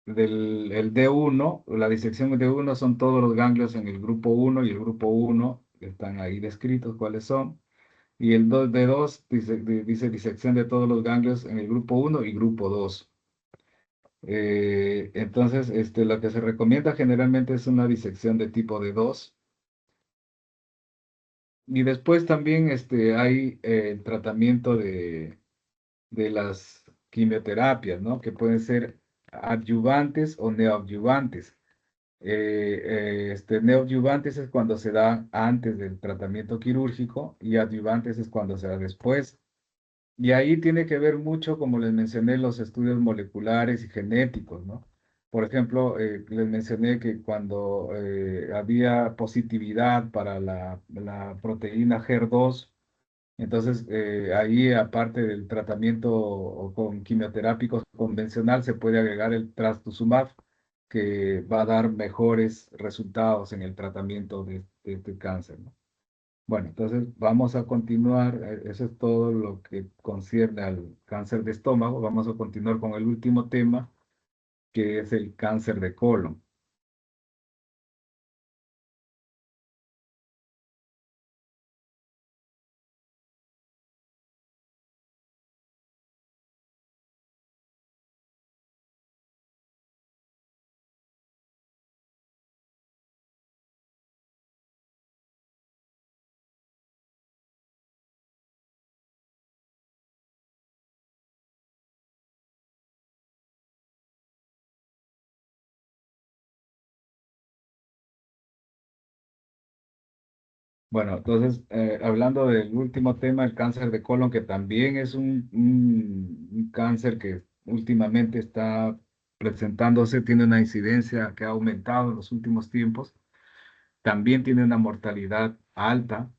el D1, la disección D1 son todos los ganglios en el grupo 1 y el grupo 1 están ahí descritos cuáles son. Y el D2 dice disección de todos los ganglios en el grupo 1 y grupo 2. Entonces, lo que se recomienda generalmente es una disección de tipo D2. Y después también hay el tratamiento de las quimioterapias, ¿no? Que pueden ser adyuvantes o neoadyuvantes. Neoadyuvantes es cuando se da antes del tratamiento quirúrgico y adyuvantes es cuando se da después. Y ahí tiene que ver mucho, como les mencioné, los estudios moleculares y genéticos, ¿no? Por ejemplo, les mencioné que cuando había positividad para la proteína HER2, entonces ahí aparte del tratamiento con quimioterápicos convencional, se puede agregar el trastuzumab, que va a dar mejores resultados en el tratamiento de este cáncer, ¿no? Bueno, entonces vamos a continuar. Eso es todo lo que concierne al cáncer de estómago. Vamos a continuar con el último tema, que es el cáncer de colon. Bueno, entonces, hablando del último tema, el cáncer de colon, que también es un cáncer que últimamente está presentándose, tiene una incidencia que ha aumentado en los últimos tiempos, también tiene una mortalidad alta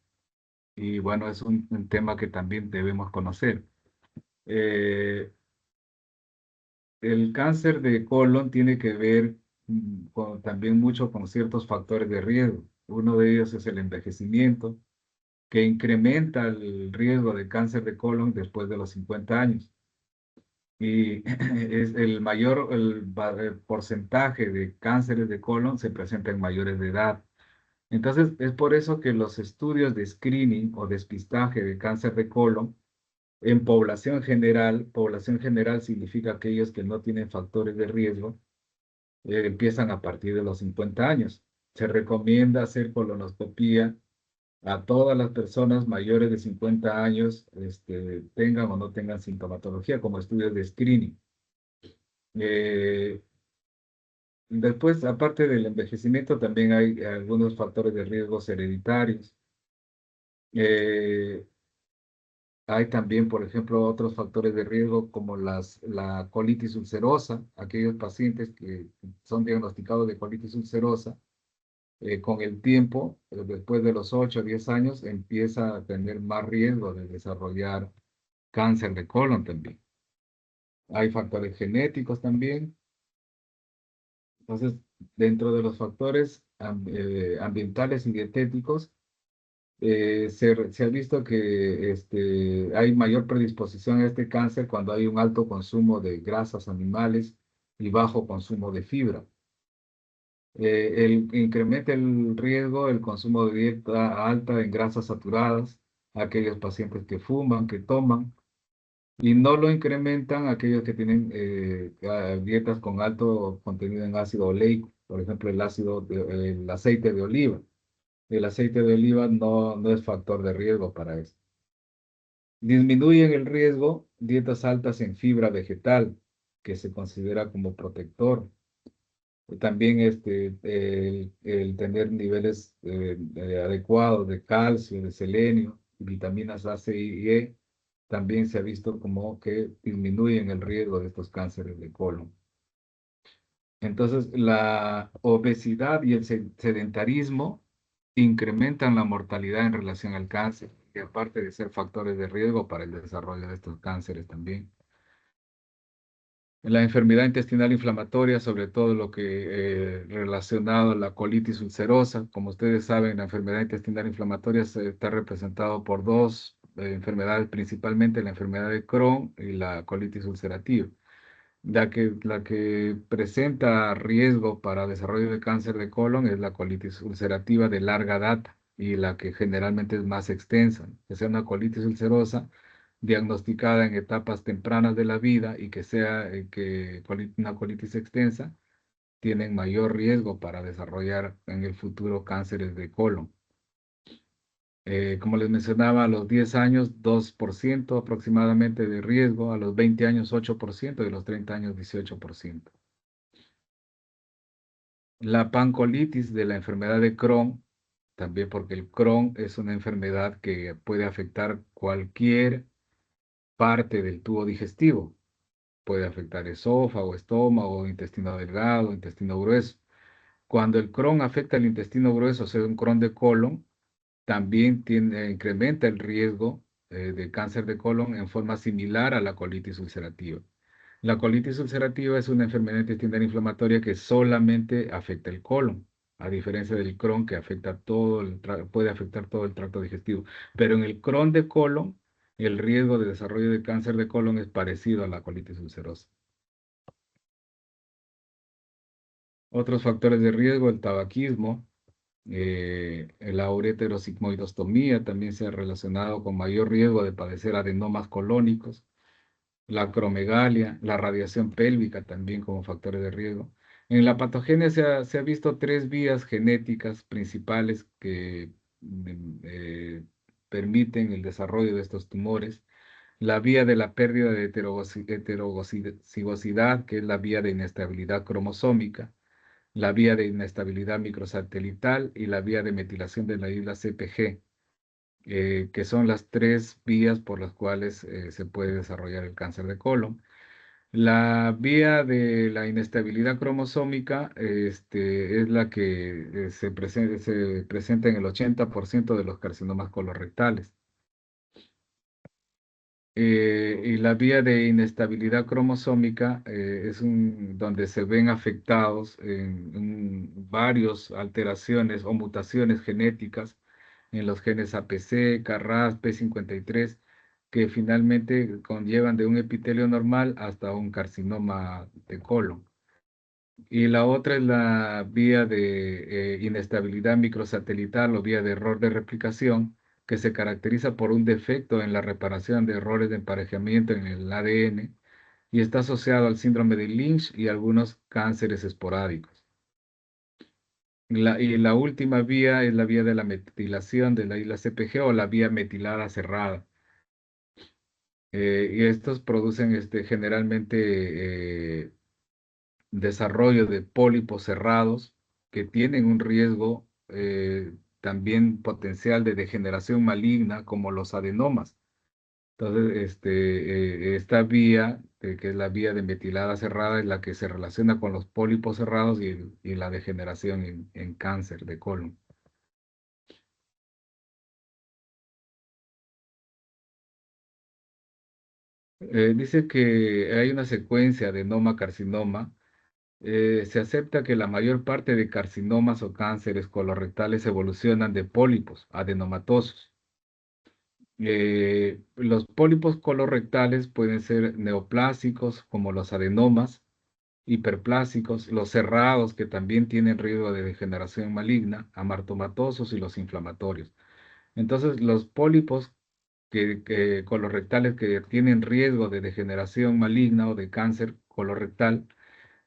y bueno, es un tema que también debemos conocer. Eh, El cáncer de colon tiene que ver también mucho con ciertos factores de riesgo. Uno de ellos es el envejecimiento, que incrementa el riesgo de cáncer de colon después de los 50 años. Y es el mayor el porcentaje de cánceres de colon se presenta en mayores de edad. Entonces, es por eso que los estudios de screening o despistaje de cáncer de colon en población general significa aquellos que no tienen factores de riesgo, empiezan a partir de los 50 años. Se recomienda hacer colonoscopía a todas las personas mayores de 50 años, tengan o no tengan sintomatología, como estudios de screening. Eh, Después, aparte del envejecimiento, también hay algunos factores de riesgos hereditarios. Eh, Hay también, por ejemplo, otros factores de riesgo como la colitis ulcerosa, aquellos pacientes que son diagnosticados de colitis ulcerosa, con el tiempo, después de los 8 o 10 años, empieza a tener más riesgo de desarrollar cáncer de colon también. Hay factores genéticos también. Entonces, dentro de los factores ambientales y dietéticos, se ha visto que hay mayor predisposición a este cáncer cuando hay un alto consumo de grasas animales y bajo consumo de fibra. Incrementa el riesgo el consumo de dieta alta en grasas saturadas, aquellos pacientes que fuman, que toman, y no lo incrementan aquellos que tienen dietas con alto contenido en ácido oleico, por ejemplo, el aceite de oliva. El aceite de oliva no es factor de riesgo para eso. Disminuyen el riesgo dietas altas en fibra vegetal, que se considera como protector. También el tener niveles adecuados de calcio, de selenio, y vitaminas A, C y E, también se ha visto como que disminuyen el riesgo de estos cánceres de colon. Entonces, la obesidad y el sedentarismo incrementan la mortalidad en relación al cáncer, y aparte de ser factores de riesgo para el desarrollo de estos cánceres también. La enfermedad intestinal inflamatoria, sobre todo lo que relacionado a la colitis ulcerosa. Como ustedes saben, la enfermedad intestinal inflamatoria está representado por dos enfermedades, principalmente la enfermedad de Crohn y la colitis ulcerativa. La que presenta riesgo para desarrollo de cáncer de colon es la colitis ulcerativa de larga data y la que generalmente es más extensa, que sea una colitis ulcerosa diagnosticada en etapas tempranas de la vida y que sea una colitis extensa, tienen mayor riesgo para desarrollar en el futuro cánceres de colon. Como les mencionaba, a los 10 años, 2% aproximadamente de riesgo, a los 20 años, 8% y a los 30 años, 18%. La pancolitis de la enfermedad de Crohn, también porque el Crohn es una enfermedad que puede afectar cualquier parte del tubo digestivo. Puede afectar esófago, estómago, intestino delgado, intestino grueso. Cuando el Crohn afecta el intestino grueso, o sea, un Crohn de colon, también incrementa el riesgo de cáncer de colon en forma similar a la colitis ulcerativa. La colitis ulcerativa es una enfermedad intestinal inflamatoria que solamente afecta el colon, a diferencia del Crohn que afecta puede afectar todo el tracto digestivo. Pero en el Crohn de colon, el riesgo de desarrollo de cáncer de colon es parecido a la colitis ulcerosa. Otros factores de riesgo, el tabaquismo, la ureterosigmoidostomía también se ha relacionado con mayor riesgo de padecer adenomas colónicos, la acromegalia, la radiación pélvica también como factores de riesgo. En la patogenia se ha visto tres vías genéticas principales que permiten el desarrollo de estos tumores. La vía de la pérdida de heterocigosidad, que es la vía de inestabilidad cromosómica, la vía de inestabilidad microsatelital y la vía de metilación de la isla CpG, que son las tres vías por las cuales se puede desarrollar el cáncer de colon. La vía de la inestabilidad cromosómica es la que se presenta en el 80% de los carcinomas colorectales. Y la vía de inestabilidad cromosómica es donde se ven afectados en varias alteraciones o mutaciones genéticas en los genes APC, KRAS, P53, que finalmente conllevan de un epitelio normal hasta un carcinoma de colon. Y la otra es la vía de inestabilidad microsatelital o vía de error de replicación, que se caracteriza por un defecto en la reparación de errores de emparejamiento en el ADN y está asociado al síndrome de Lynch y algunos cánceres esporádicos. Y la última vía es la vía de la metilación de la isla CpG o la vía metilada cerrada. Y estos producen generalmente desarrollo de pólipos cerrados que tienen un riesgo también potencial de degeneración maligna como los adenomas. Entonces, esta vía, que es la vía de metilada cerrada, es la que se relaciona con los pólipos cerrados y la degeneración en cáncer de colon. Dice que hay una secuencia de adenoma-carcinoma. Se acepta que la mayor parte de carcinomas o cánceres colorectales evolucionan de pólipos adenomatosos. Los pólipos colorectales pueden ser neoplásicos, como los adenomas, hiperplásicos, los cerrados, que también tienen riesgo de degeneración maligna, amartomatosos y los inflamatorios. Entonces, los pólipos colorectales que tienen riesgo de degeneración maligna o de cáncer colorectal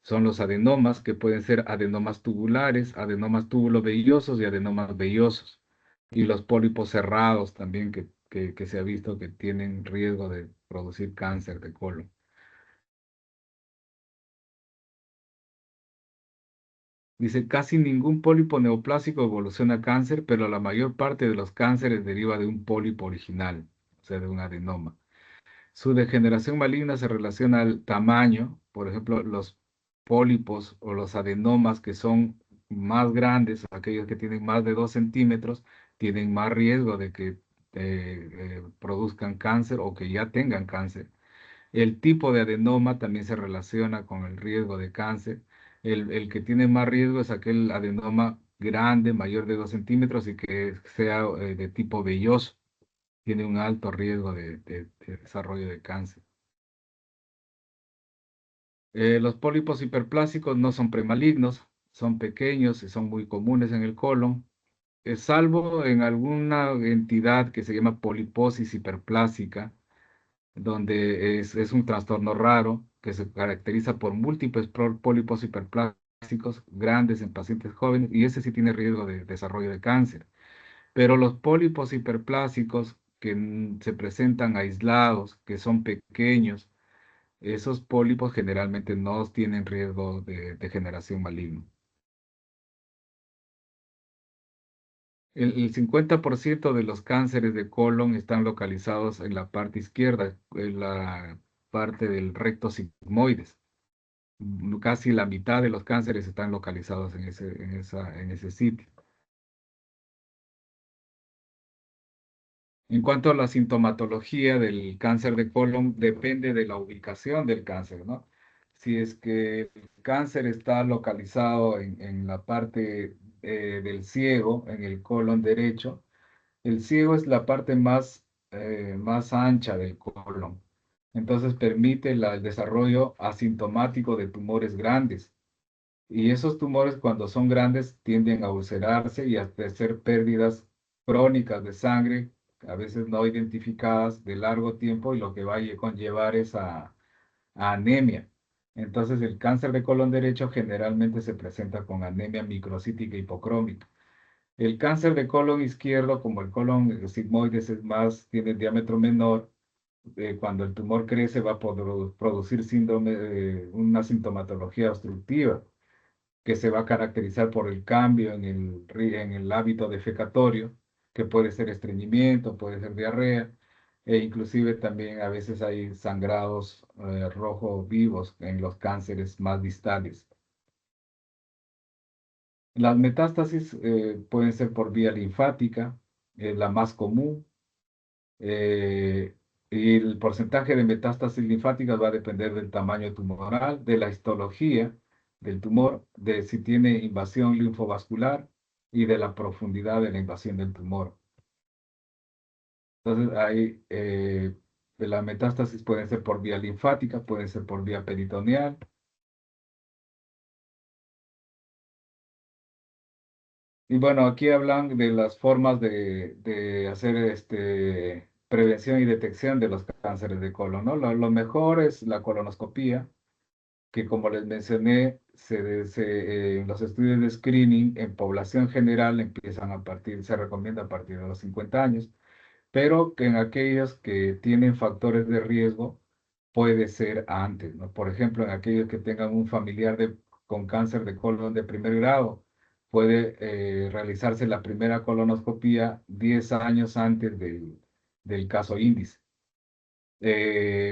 son los adenomas, que pueden ser adenomas tubulares, adenomas tubulovellosos y adenomas vellosos. Y los pólipos cerrados también, que se ha visto que tienen riesgo de producir cáncer de colon. Dice, casi ningún pólipo neoplásico evoluciona a cáncer, pero la mayor parte de los cánceres deriva de un pólipo original, o sea, de un adenoma. Su degeneración maligna se relaciona al tamaño, por ejemplo, los pólipos o los adenomas que son más grandes, aquellos que tienen más de 2 centímetros, tienen más riesgo de que produzcan cáncer o que ya tengan cáncer. El tipo de adenoma también se relaciona con el riesgo de cáncer. El que tiene más riesgo es aquel adenoma grande, mayor de 2 centímetros y que sea de tipo velloso. Tiene un alto riesgo de desarrollo de cáncer. Los pólipos hiperplásicos no son premalignos, son pequeños y son muy comunes en el colon, salvo en alguna entidad que se llama poliposis hiperplásica, donde es un trastorno raro que se caracteriza por múltiples pólipos hiperplásticos grandes en pacientes jóvenes y ese sí tiene riesgo de desarrollo de cáncer. Pero los pólipos hiperplásicos que se presentan aislados, que son pequeños, esos pólipos generalmente no tienen riesgo de degeneración maligna. El 50% de los cánceres de colon están localizados en la parte izquierda, en la parte del recto sigmoides. Casi la mitad de los cánceres están localizados en ese sitio. En cuanto a la sintomatología del cáncer de colon, depende de la ubicación del cáncer, ¿no? Si es que el cáncer está localizado en la parte del ciego, en el colon derecho, el ciego es la parte más ancha del colon. Entonces permite el desarrollo asintomático de tumores grandes. Y esos tumores cuando son grandes tienden a ulcerarse y a hacer pérdidas crónicas de sangre, a veces no identificadas de largo tiempo y lo que va a conllevar es a anemia. Entonces el cáncer de colon derecho generalmente se presenta con anemia microcítica hipocrómica. El cáncer de colon izquierdo, como el colon sigmoides es más, tiene diámetro menor, cuando el tumor crece va a producir síndrome, una sintomatología obstructiva que se va a caracterizar por el cambio en el hábito defecatorio, que puede ser estreñimiento, puede ser diarrea, e inclusive también a veces hay sangrados rojos vivos en los cánceres más distales. Las metástasis pueden ser por vía linfática, la más común, eh, y el porcentaje de metástasis linfáticas va a depender del tamaño tumoral, de la histología del tumor, de si tiene invasión linfovascular y de la profundidad de la invasión del tumor. Entonces, ahí la metástasis pueden ser por vía linfática, pueden ser por vía peritoneal. Y bueno, aquí hablan de las formas de hacer prevención y detección de los cánceres de colon, ¿no? Lo mejor es la colonoscopía, que como les mencioné, en los estudios de screening en población general empiezan se recomienda a partir de los 50 años, pero que en aquellos que tienen factores de riesgo puede ser antes, ¿no? Por ejemplo, en aquellos que tengan un familiar con cáncer de colon de primer grado, puede realizarse la primera colonoscopía 10 años antes del caso índice.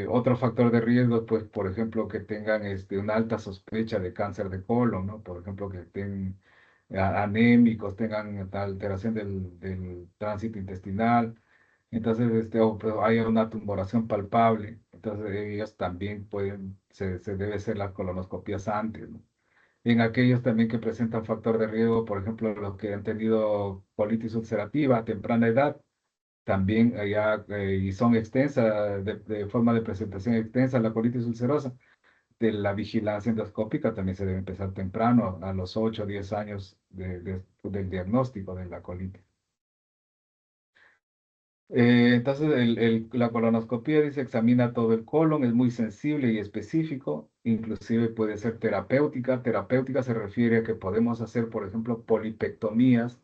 Otro factor de riesgo, pues, por ejemplo, que tengan una alta sospecha de cáncer de colon, ¿no? Por ejemplo, que estén anémicos, tengan alteración del tránsito intestinal, entonces, o hay una tumoración palpable, entonces ellos también se debe hacer las colonoscopías antes, ¿no? En aquellos también que presentan factor de riesgo, por ejemplo, los que han tenido colitis ulcerativa a temprana edad, también y son extensas, de forma de presentación extensa, la colitis ulcerosa, de la vigilancia endoscópica también se debe empezar temprano, a los 8 o 10 años del diagnóstico de la colitis. Entonces, la colonoscopia dice examina todo el colon, es muy sensible y específico, inclusive puede ser terapéutica. Terapéutica se refiere a que podemos hacer, por ejemplo, polipectomías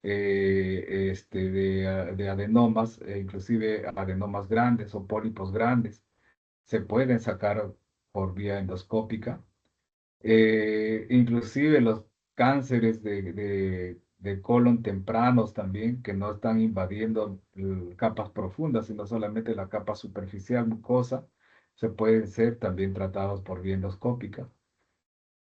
de adenomas, inclusive adenomas grandes o pólipos grandes. Se pueden sacar por vía endoscópica. Inclusive los cánceres de colon tempranos también, que no están invadiendo capas profundas, sino solamente la capa superficial mucosa, se pueden ser también tratados por vía endoscópica.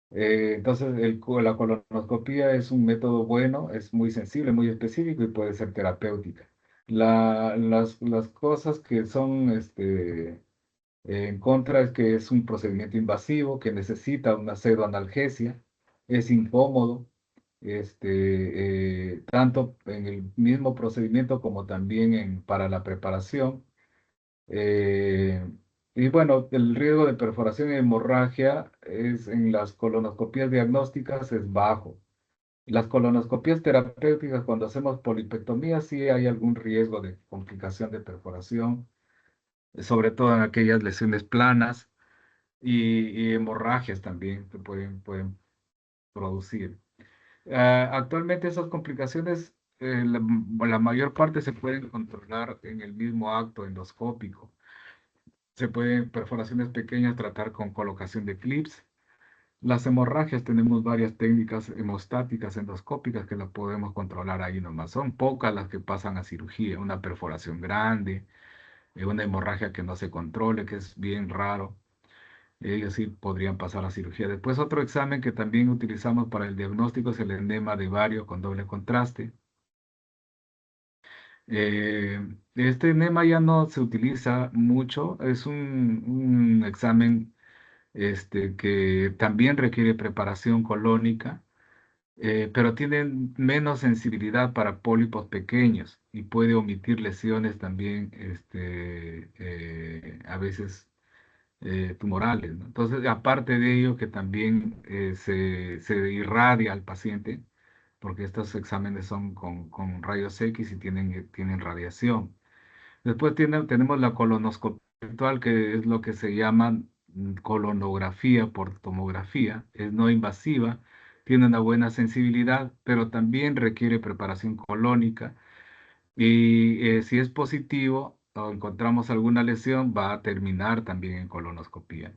Entonces, la colonoscopia es un método bueno, es muy sensible, muy específico y puede ser terapéutica. Las cosas que son en contra es que es un procedimiento invasivo, que necesita una pseudoanalgesia, es incómodo, tanto en el mismo procedimiento como también para la preparación. Eh, y bueno, el riesgo de perforación y hemorragia es en las colonoscopías diagnósticas es bajo. Las colonoscopías terapéuticas, cuando hacemos polipectomía, sí hay algún riesgo de complicación de perforación, sobre todo en aquellas lesiones planas y hemorragias también que pueden producir. Actualmente esas complicaciones, la mayor parte se pueden controlar en el mismo acto endoscópico. Se pueden perforaciones pequeñas tratar con colocación de clips. Las hemorragias tenemos varias técnicas hemostáticas endoscópicas que las podemos controlar ahí nomás. Son pocas las que pasan a cirugía, una perforación grande, una hemorragia que no se controle, que es bien raro. Ellos sí podrían pasar a cirugía. Después otro examen que también utilizamos para el diagnóstico es el enema de Vario con doble contraste. Eh, este enema ya no se utiliza mucho, es un examen que también requiere preparación colónica, pero tiene menos sensibilidad para pólipos pequeños y puede omitir lesiones también a veces tumorales, ¿no? Entonces, aparte de ello, que también se irradia al paciente, porque estos exámenes son con rayos X y tienen radiación. Después tenemos la colonoscopia virtual, que es lo que se llama colonografía por tomografía. Es no invasiva, tiene una buena sensibilidad, pero también requiere preparación colónica. Y si es positivo o encontramos alguna lesión, va a terminar también en colonoscopía.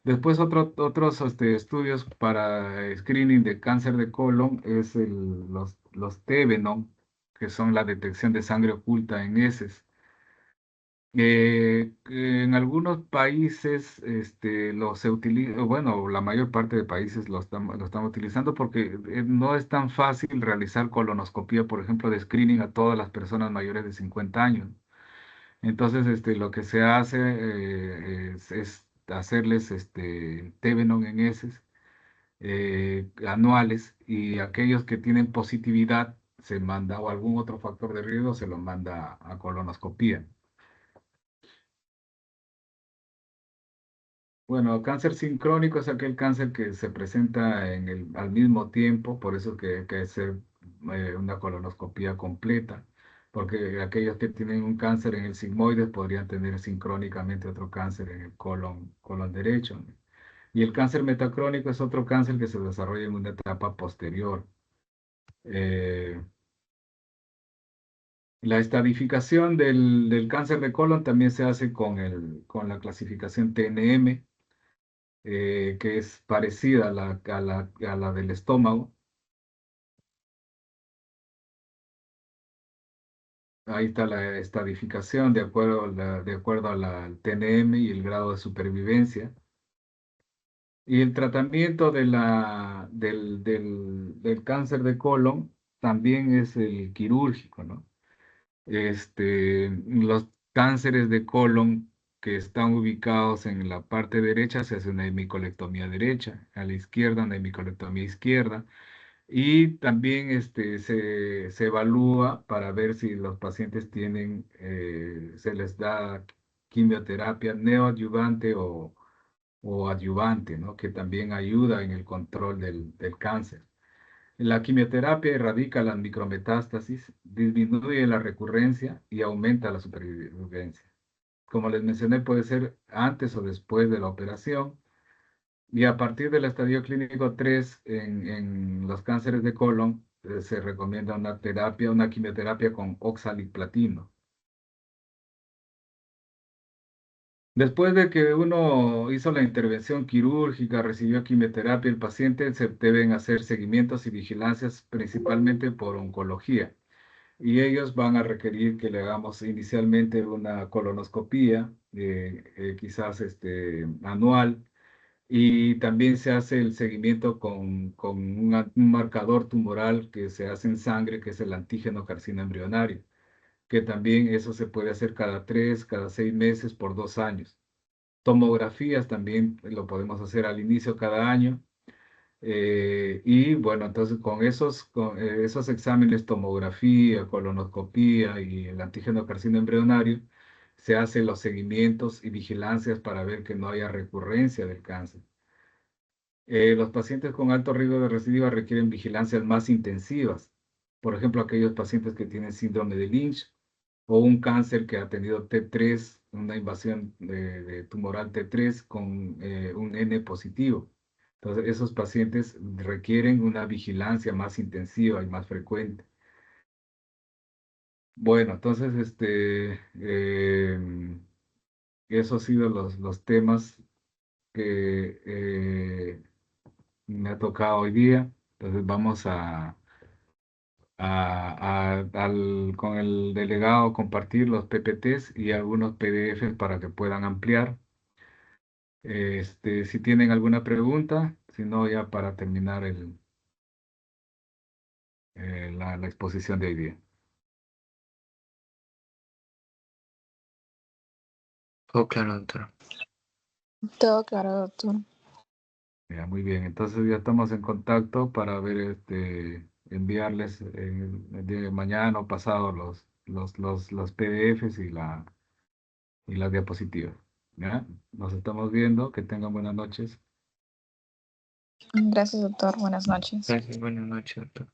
Después otros estudios para screening de cáncer de colon es los TBNOM, que son la detección de sangre oculta en heces. En algunos países se utiliza, bueno, la mayor parte de países lo están utilizando porque no es tan fácil realizar colonoscopía, por ejemplo, de screening a todas las personas mayores de 50 años. Entonces, lo que se hace es hacerles Tevenon en heces anuales y aquellos que tienen positividad se manda o algún otro factor de riesgo se lo manda a colonoscopía. Bueno, cáncer sincrónico es aquel cáncer que se presenta al mismo tiempo, por eso que hay que hacer una colonoscopía completa, porque aquellos que tienen un cáncer en el sigmoides podrían tener sincrónicamente otro cáncer en el colon derecho, ¿no? Y el cáncer metacrónico es otro cáncer que se desarrolla en una etapa posterior. Eh, la estadificación del cáncer de colon también se hace con la clasificación TNM, que es parecida a la del estómago. Ahí está la estadificación de acuerdo al TNM y el grado de supervivencia. Y el tratamiento del cáncer de colon también es el quirúrgico, ¿no? Los cánceres de colon que están ubicados en la parte derecha se hace una hemicolectomía derecha, a la izquierda una hemicolectomía izquierda. Y también se evalúa para ver si los pacientes se les da quimioterapia neoadyuvante o adyuvante, ¿no? Que también ayuda en el control del cáncer. La quimioterapia erradica las micrometástasis, disminuye la recurrencia y aumenta la supervivencia. Como les mencioné, puede ser antes o después de la operación. Y a partir del estadio clínico 3 en los cánceres de colon, se recomienda una terapia, una quimioterapia con oxaliplatino. Después de que uno hizo la intervención quirúrgica, recibió quimioterapia, el paciente se deben hacer seguimientos y vigilancias principalmente por oncología. Y ellos van a requerir que le hagamos inicialmente una colonoscopía, quizás anual, y también se hace el seguimiento con un marcador tumoral que se hace en sangre, que es el antígeno carcino embrionario, que también eso se puede hacer cada 3, cada 6 meses por 2 años. Tomografías también lo podemos hacer al inicio cada año. Y bueno, entonces con esos exámenes, tomografía, colonoscopía y el antígeno carcino embrionario, se hacen los seguimientos y vigilancias para ver que no haya recurrencia del cáncer. Los pacientes con alto riesgo de recidiva requieren vigilancias más intensivas. Por ejemplo, aquellos pacientes que tienen síndrome de Lynch o un cáncer que ha tenido T3, una invasión de tumoral T3 con un N positivo. Entonces, esos pacientes requieren una vigilancia más intensiva y más frecuente. Bueno, entonces, esos han sido los temas que me ha tocado hoy día. Entonces, vamos con el delegado compartir los PPTs y algunos PDFs para que puedan ampliar. Si tienen alguna pregunta, si no, ya para terminar la exposición de hoy día. Oh, claro, doctor. Todo claro, doctor. Ya, muy bien, entonces ya estamos en contacto para ver, enviarles el día de mañana o pasado los PDFs y las diapositivas. ¿Ya? Nos estamos viendo, que tengan buenas noches. Gracias, doctor. Buenas noches. Gracias, buenas noches, doctor.